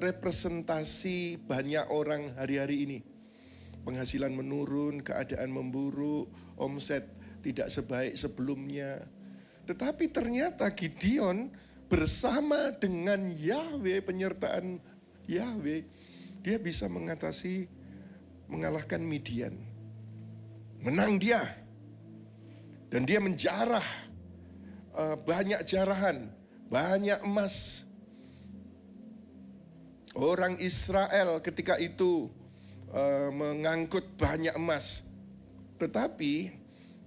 representasi banyak orang hari-hari ini. Penghasilan menurun, keadaan memburuk, omset tidak sebaik sebelumnya. Tetapi ternyata Gideon bersama dengan Yahweh, penyertaan Yahweh, dia bisa mengalahkan Midian. Menang dia. Dan dia menjarah banyak jarahan, banyak emas. Orang Israel ketika itu mengangkut banyak emas. Tetapi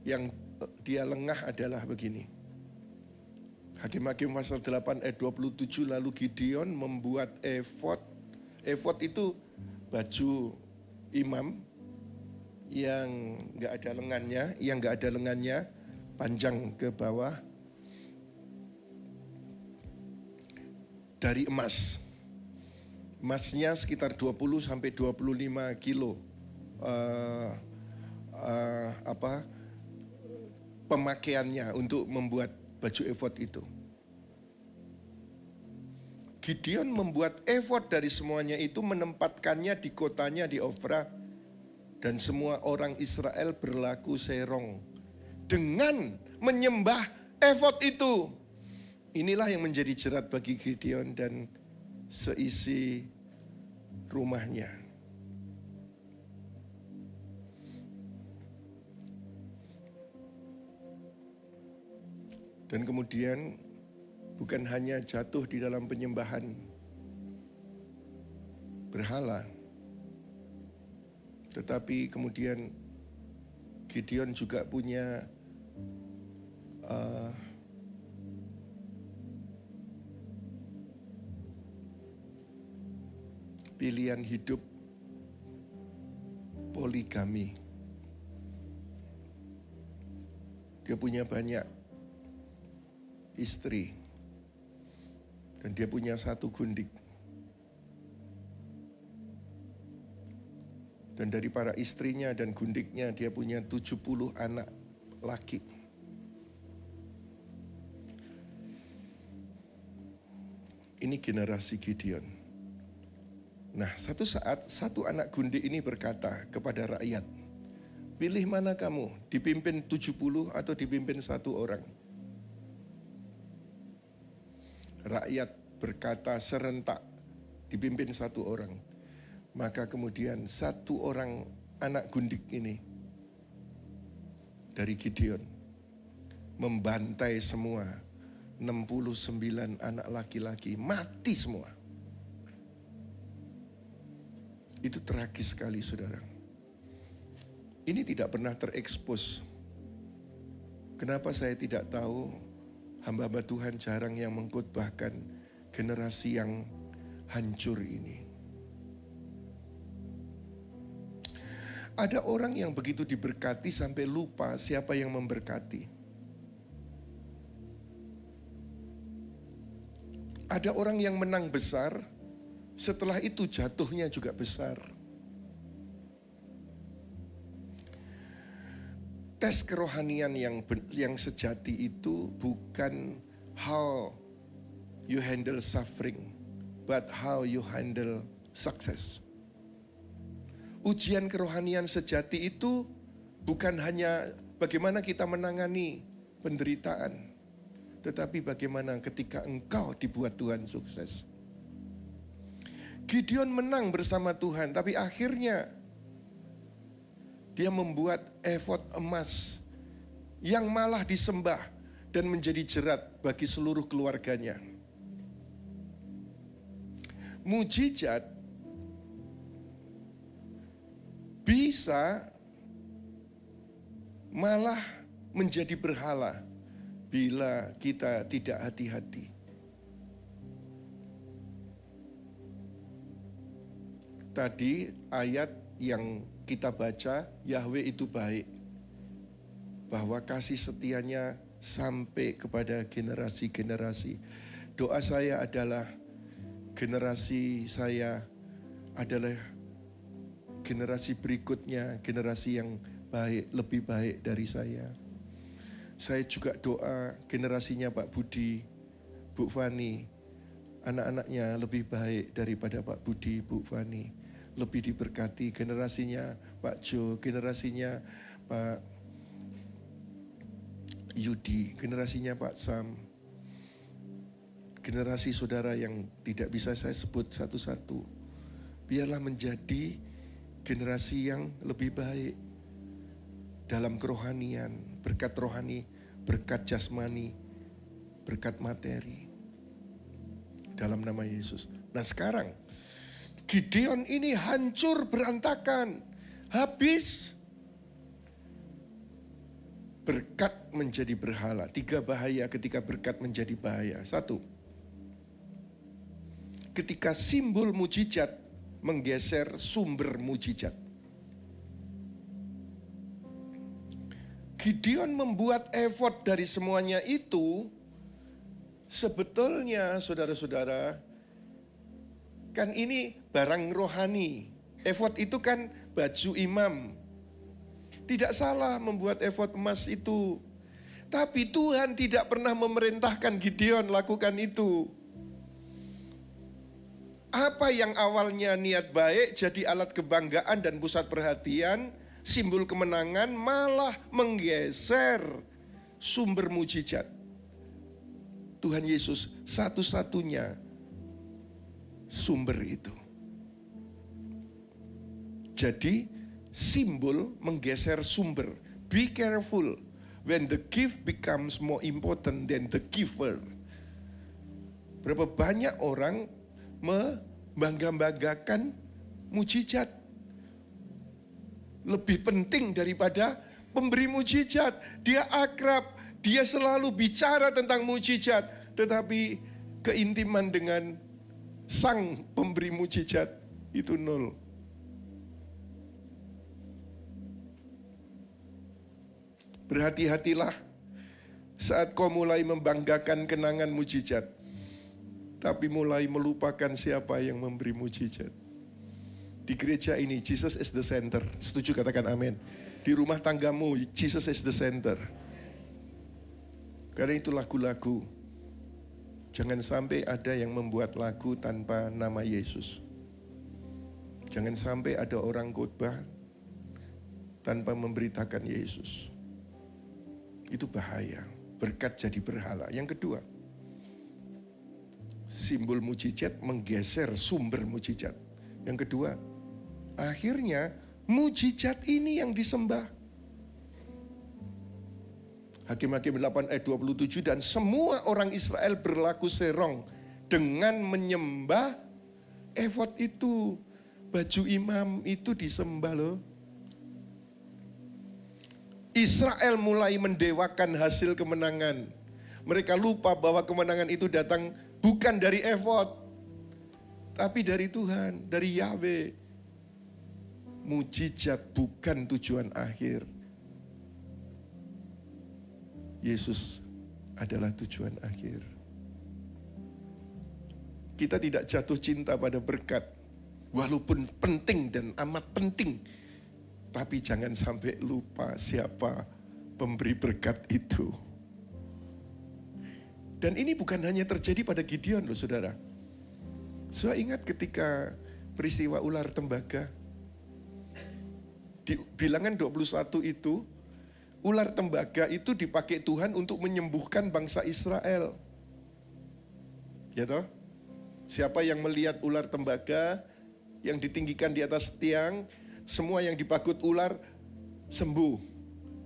yang dia lengah adalah begini. Hakim-Hakim pasal 8 ayat 27, lalu Gideon membuat efod. Efod itu baju imam yang nggak ada lengannya, panjang ke bawah, dari emas. Emasnya sekitar 20 sampai 25 kilo pemakaiannya untuk membuat baju efod itu. Gideon membuat efod dari semuanya itu, menempatkannya di kotanya di Ofra, dan semua orang Israel berlaku serong dengan menyembah efod itu. Inilah yang menjadi jerat bagi Gideon dan seisi rumahnya. Dan kemudian bukan hanya jatuh di dalam penyembahan berhala, tetapi kemudian Gideon juga punya pilihan hidup poligami. Dia punya banyak istri dan dia punya satu gundik. Dan dari para istrinya dan gundiknya dia punya 70 anak laki. Ini generasi Gideon. Nah, satu saat satu anak gundik ini berkata kepada rakyat, pilih mana kamu, dipimpin 70 atau dipimpin satu orang? Rakyat berkata serentak, dipimpin satu orang. Maka kemudian satu orang anak gundik ini dari Gideon membantai semua 69 anak laki-laki, mati semua. Itu tragis sekali, saudara. Ini tidak pernah terekspos. Kenapa saya tidak tahu? Hamba-hamba Tuhan jarang yang mengkhotbahkan generasi yang hancur ini. Ada orang yang begitu diberkati sampai lupa siapa yang memberkati. Ada orang yang menang besar, setelah itu jatuhnya juga besar. Tes kerohanian yang sejati itu bukan how you handle suffering, but how you handle success. Ujian kerohanian sejati itu bukan hanya bagaimana kita menangani penderitaan, Tetapi bagaimana ketika engkau dibuat Tuhan sukses? Gideon menang bersama Tuhan, tapi akhirnya dia membuat efod emas yang malah disembah dan menjadi jerat bagi seluruh keluarganya. Mujizat bisa malah menjadi berhala bila kita tidak hati-hati. Tadi ayat yang kita baca, Yahweh itu baik, bahwa kasih setianya sampai kepada generasi-generasi. Doa saya adalah generasi saya adalah generasi berikutnya, generasi yang baik, lebih baik dari saya. Saya juga doa generasinya Pak Budi, Bu Fani, anak-anaknya lebih baik daripada Pak Budi, Bu Fani. Lebih diberkati generasinya Pak Jo, generasinya Pak Yudi, generasinya Pak Sam. Generasi saudara yang tidak bisa saya sebut satu-satu. Biarlah menjadi generasi yang lebih baik dalam kerohanian, berkat rohani, berkat jasmani, berkat materi. Dalam nama Yesus. Nah sekarang, Gideon ini hancur berantakan, habis. Berkat menjadi berhala. 3 bahaya ketika berkat menjadi bahaya. 1, ketika simbol mujizat menggeser sumber mujizat. Gideon membuat efod dari semuanya itu, sebetulnya saudara-saudara, kan ini barang rohani. Efod itu kan baju imam. Tidak salah membuat efod emas itu. Tapi Tuhan tidak pernah memerintahkan Gideon lakukan itu. Apa yang awalnya niat baik jadi alat kebanggaan dan pusat perhatian, simbol kemenangan, malah menggeser sumber mujizat. Tuhan Yesus satu-satunya sumber itu. Jadi simbol menggeser sumber. Be careful when the gift becomes more important than the giver. Berapa banyak orang membangga-banggakan mujizat lebih penting daripada pemberi mujizat. Dia akrab, dia selalu bicara tentang mujizat, tetapi keintiman dengan sang pemberi mujizat itu nol. Berhati-hatilah saat kau mulai membanggakan kenangan mujizat, tapi mulai melupakan siapa yang memberi mujizat. Di gereja ini, Jesus is the center. Setuju, katakan amin. Di rumah tanggamu, Jesus is the center. Karena itu lagu-lagu. Jangan sampai ada yang membuat lagu tanpa nama Yesus. Jangan sampai ada orang khotbah tanpa memberitakan Yesus. Itu bahaya. Berkat jadi berhala. Yang kedua, simbol mujizat menggeser sumber mujizat. Yang kedua, akhirnya mujizat ini yang disembah. Hakim-Hakim 8 ayat 27, dan semua orang Israel berlaku serong dengan menyembah efod itu. Baju imam itu disembah loh. Israel mulai mendewakan hasil kemenangan. Mereka lupa bahwa kemenangan itu datang bukan dari efod, tapi dari Tuhan, dari Yahweh. Mujizat bukan tujuan akhir. Yesus adalah tujuan akhir. Kita tidak jatuh cinta pada berkat, walaupun penting dan amat penting. Tapi jangan sampai lupa siapa pemberi berkat itu. Dan ini bukan hanya terjadi pada Gideon loh saudara. Saya ingat ketika peristiwa ular tembaga. Di Bilangan 21 itu, Ular tembaga itu dipakai Tuhan untuk menyembuhkan bangsa Israel. Ya toh? Siapa yang melihat ular tembaga yang ditinggikan di atas tiang, semua yang dipakut ular sembuh.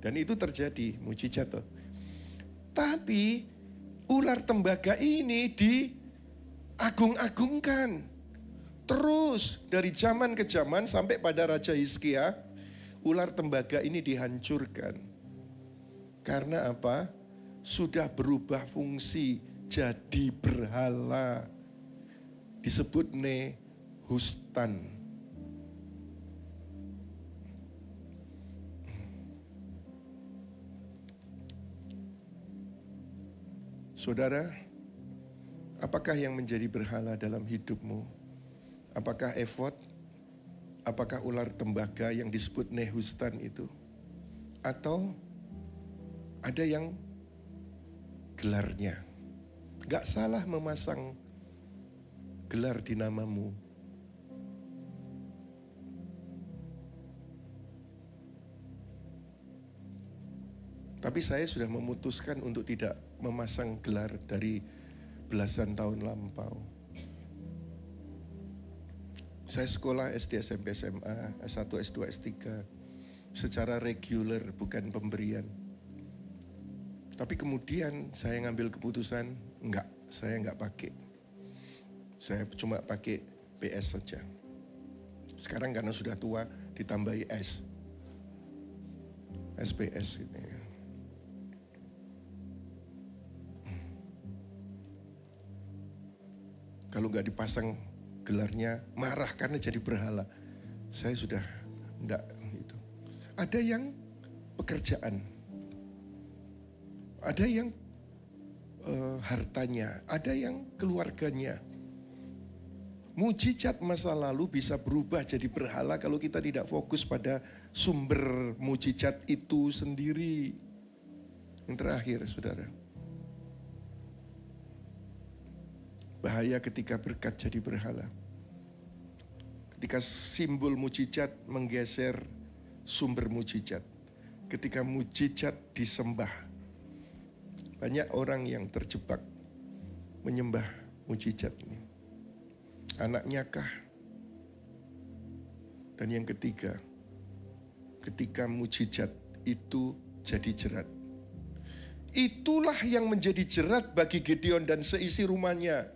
Dan itu terjadi, mujizat toh. Tapi ular tembaga ini diagung-agungkan. Terus dari zaman ke zaman sampai pada Raja Hizkia, ular tembaga ini dihancurkan. Karena apa? Sudah berubah fungsi jadi berhala. Disebut Nehustan. Saudara, apakah yang menjadi berhala dalam hidupmu? Apakah efod? Apakah ular tembaga yang disebut Nehustan itu? Atau ada yang gelarnya? Gak salah memasang gelar di namamu. Tapi saya sudah memutuskan untuk tidak memasang gelar dari belasan tahun lampau. Saya sekolah SD, SMP, SMA, S1, S2, S3 secara reguler, bukan pemberian. Tapi kemudian saya ngambil keputusan, enggak, saya enggak pakai. Saya cuma pakai PS saja. Sekarang karena sudah tua ditambahi S. SPS gitu ya. Kalau nggak dipasang gelarnya marah karena jadi berhala. Saya sudah enggak itu. Ada yang pekerjaan. Ada yang hartanya, ada yang keluarganya. Mujizat masa lalu bisa berubah jadi berhala kalau kita tidak fokus pada sumber mujizat itu sendiri. Yang terakhir, saudara. Bahaya ketika berkat jadi berhala. Ketika simbol mujizat menggeser sumber mujizat. Ketika mujizat disembah. Banyak orang yang terjebak menyembah mujizat ini. Anaknya kah? Dan yang ketiga, ketika mujizat itu jadi jerat. Itulah yang menjadi jerat bagi Gideon dan seisi rumahnya.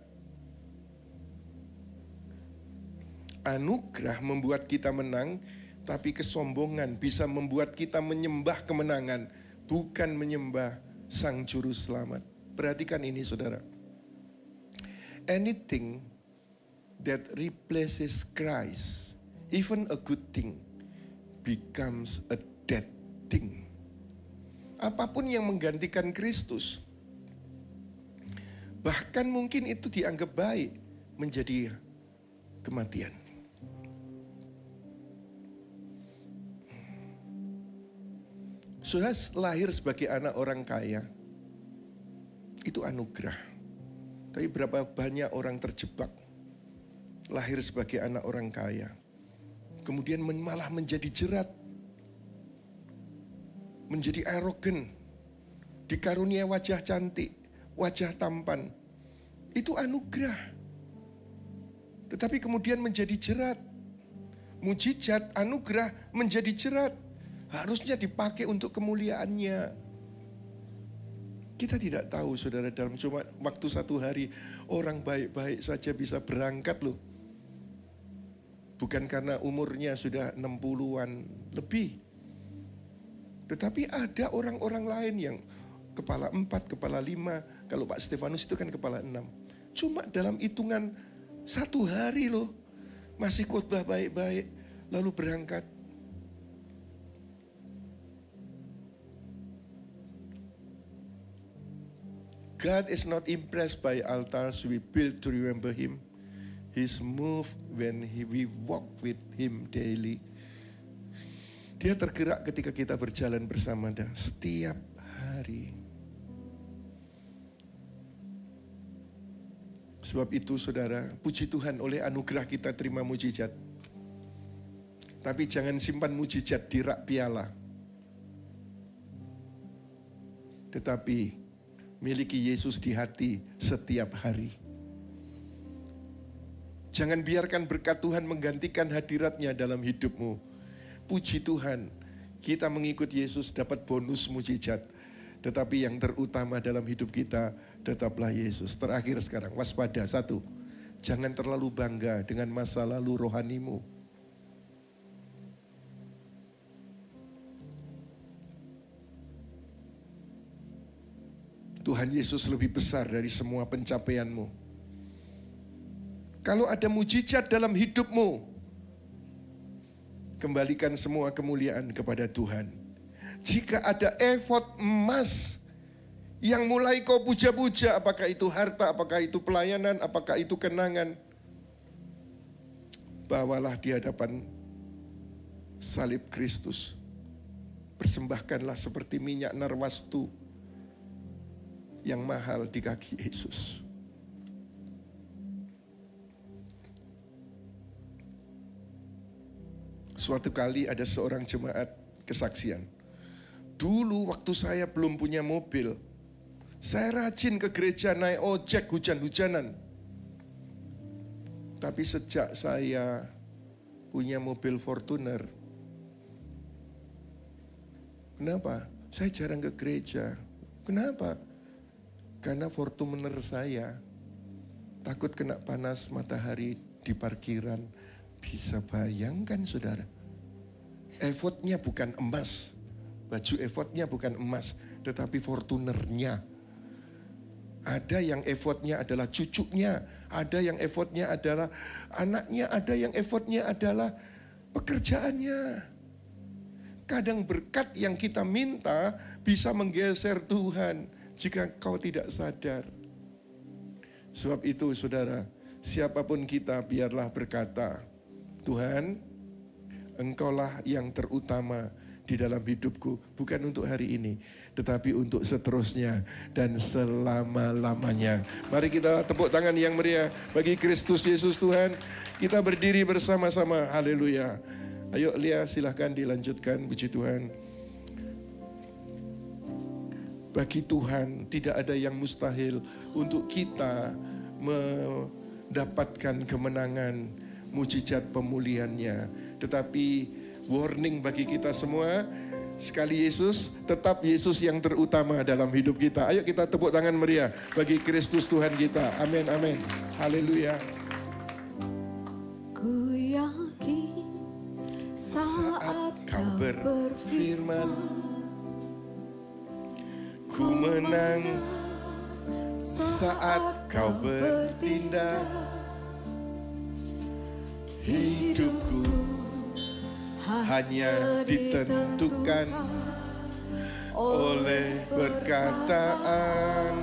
Anugerah membuat kita menang, tapi kesombongan bisa membuat kita menyembah kemenangan, bukan menyembah Sang Juru Selamat. Perhatikan ini, saudara. Anything that replaces Christ, even a good thing, becomes a dead thing. Apapun yang menggantikan Kristus, bahkan mungkin itu dianggap baik, menjadi kematian. Sudah lahir sebagai anak orang kaya, itu anugerah. Tapi berapa banyak orang terjebak lahir sebagai anak orang kaya, kemudian malah menjadi jerat, menjadi arogan, dikarunia wajah cantik, wajah tampan. Itu anugerah. Tetapi kemudian menjadi jerat. Mujizat, anugerah menjadi jerat. Harusnya dipakai untuk kemuliaannya. Kita tidak tahu, saudara, dalam cuma waktu satu hari orang baik-baik saja bisa berangkat loh. Bukan karena umurnya sudah 60-an lebih. Tetapi ada orang-orang lain yang kepala 4, kepala 5. Kalau Pak Stefanus itu kan kepala 6. Cuma dalam hitungan satu hari loh. Masih khotbah baik-baik. Lalu berangkat. God is not impressed by altars we build to remember Him. He's moved when we walk with Him daily. Dia tergerak ketika kita berjalan bersama Dia setiap hari. Sebab itu, saudara, puji Tuhan, oleh anugerah kita terima mujizat. Tapi jangan simpan mujizat di rak piala. tetapi miliki Yesus di hati setiap hari. Jangan biarkan berkat Tuhan menggantikan hadiratnya dalam hidupmu. Puji Tuhan, kita mengikut Yesus dapat bonus mujizat. Tetapi yang terutama dalam hidup kita tetaplah Yesus. Terakhir sekarang, waspada. 1, jangan terlalu bangga dengan masa lalu rohanimu. Tuhan Yesus lebih besar dari semua pencapaianmu. Kalau ada mujizat dalam hidupmu, kembalikan semua kemuliaan kepada Tuhan. Jika ada efod emas yang mulai kau puja-puja, apakah itu harta, apakah itu pelayanan, apakah itu kenangan, bawalah di hadapan salib Kristus. Persembahkanlah seperti minyak narwastu yang mahal di kaki Yesus. Suatu kali ada seorang jemaat kesaksian. Dulu waktu saya belum punya mobil, saya rajin ke gereja naik ojek hujan-hujanan. Tapi sejak saya punya mobil Fortuner, kenapa? Saya jarang ke gereja. Kenapa? Karena Fortuner saya takut kena panas matahari di parkiran. Bisa bayangkan saudara, efodnya bukan emas, baju efodnya bukan emas, tetapi Fortunernya. Ada yang efodnya adalah cucunya, ada yang efodnya adalah anaknya, ada yang efodnya adalah pekerjaannya. Kadang berkat yang kita minta bisa menggeser Tuhan jika kau tidak sadar. Sebab itu saudara, siapapun kita biarlah berkata, Tuhan, Engkaulah yang terutama di dalam hidupku. Bukan untuk hari ini, tetapi untuk seterusnya dan selama-lamanya. Mari kita tepuk tangan yang meriah bagi Kristus Yesus Tuhan. Kita berdiri bersama-sama, haleluya. Ayo Lia, silahkan dilanjutkan, puji Tuhan. Bagi Tuhan tidak ada yang mustahil untuk kita mendapatkan kemenangan, mujizat pemulihannya. Tetapi warning bagi kita semua, sekali Yesus, tetap Yesus yang terutama dalam hidup kita. Ayo kita tepuk tangan meriah bagi Kristus Tuhan kita. Amin, amin. Haleluya. Ku yakin saat kau berfirman, ku menang saat kau bertindak. Hidupku hanya ditentukan oleh perkataanmu.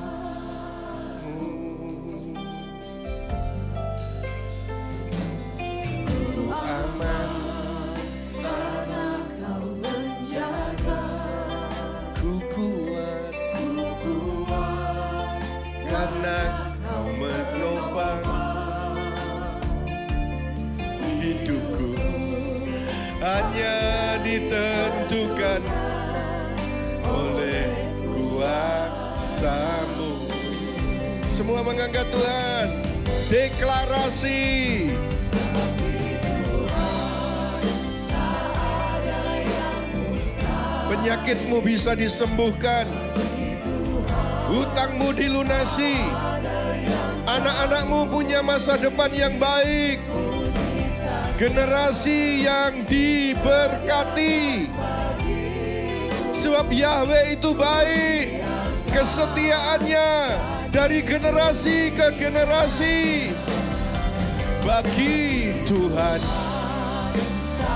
Ku aman karena kau menjaga. ku kuat karena kau menopang. Hidupku hanya ditentukan oleh kuasa-Mu. Semua mengangkat Tuhan. Deklarasi. Penyakitmu bisa disembuhkan. Hutangmu dilunasi. Anak-anakmu punya masa depan yang baik. Generasi yang diberkati. Sebab Yahweh itu baik. Kesetiaannya dari generasi ke generasi. Bagi Tuhan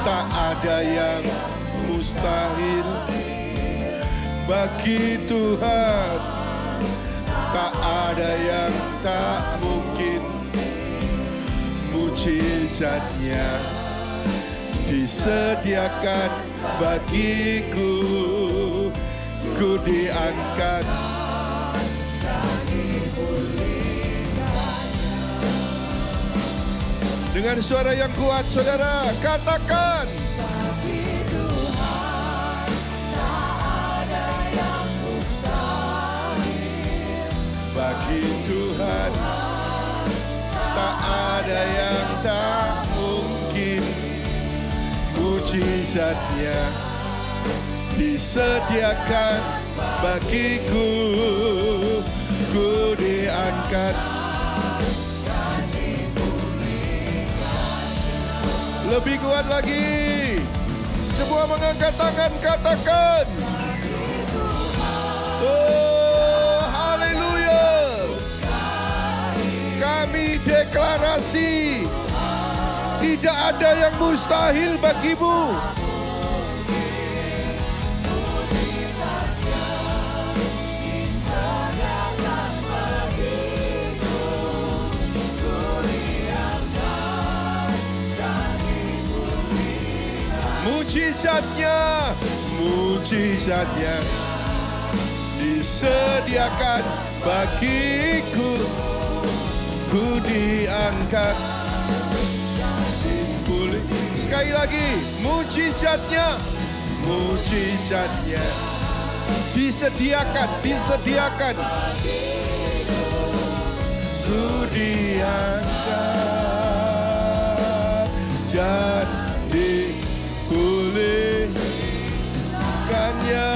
tak ada yang mustahil. Bagi Tuhan tak ada yang tak mungkin. Mujizatnya disediakan bagiku. Ku diangkat dengan suara yang kuat, saudara, katakan. Bagi Tuhan tak ada yang mustahil. mujizatnya disediakan bagiku. Ku diangkat. Lebih kuat lagi. Semua mengangkat tangan, katakan. Oh, haleluya. Kami deklarasi, tidak ada yang mustahil bagimu. Mujizatnya, mujizatnya disediakan bagiku. Ku diangkat. Sekali lagi, mujizatnya, mujizatnya disediakan, disediakan. Ku diangkat dan dipulihkannya.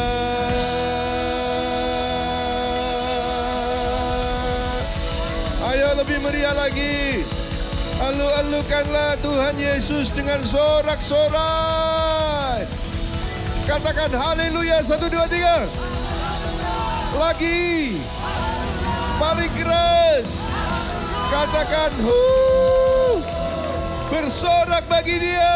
Ayo lebih meriah lagi. Alu-alukanlah Tuhan Yesus dengan sorak-sorai. Katakan haleluya, 1, 2, 3. Lagi. Paling keras. Katakan bersorak bagi Dia.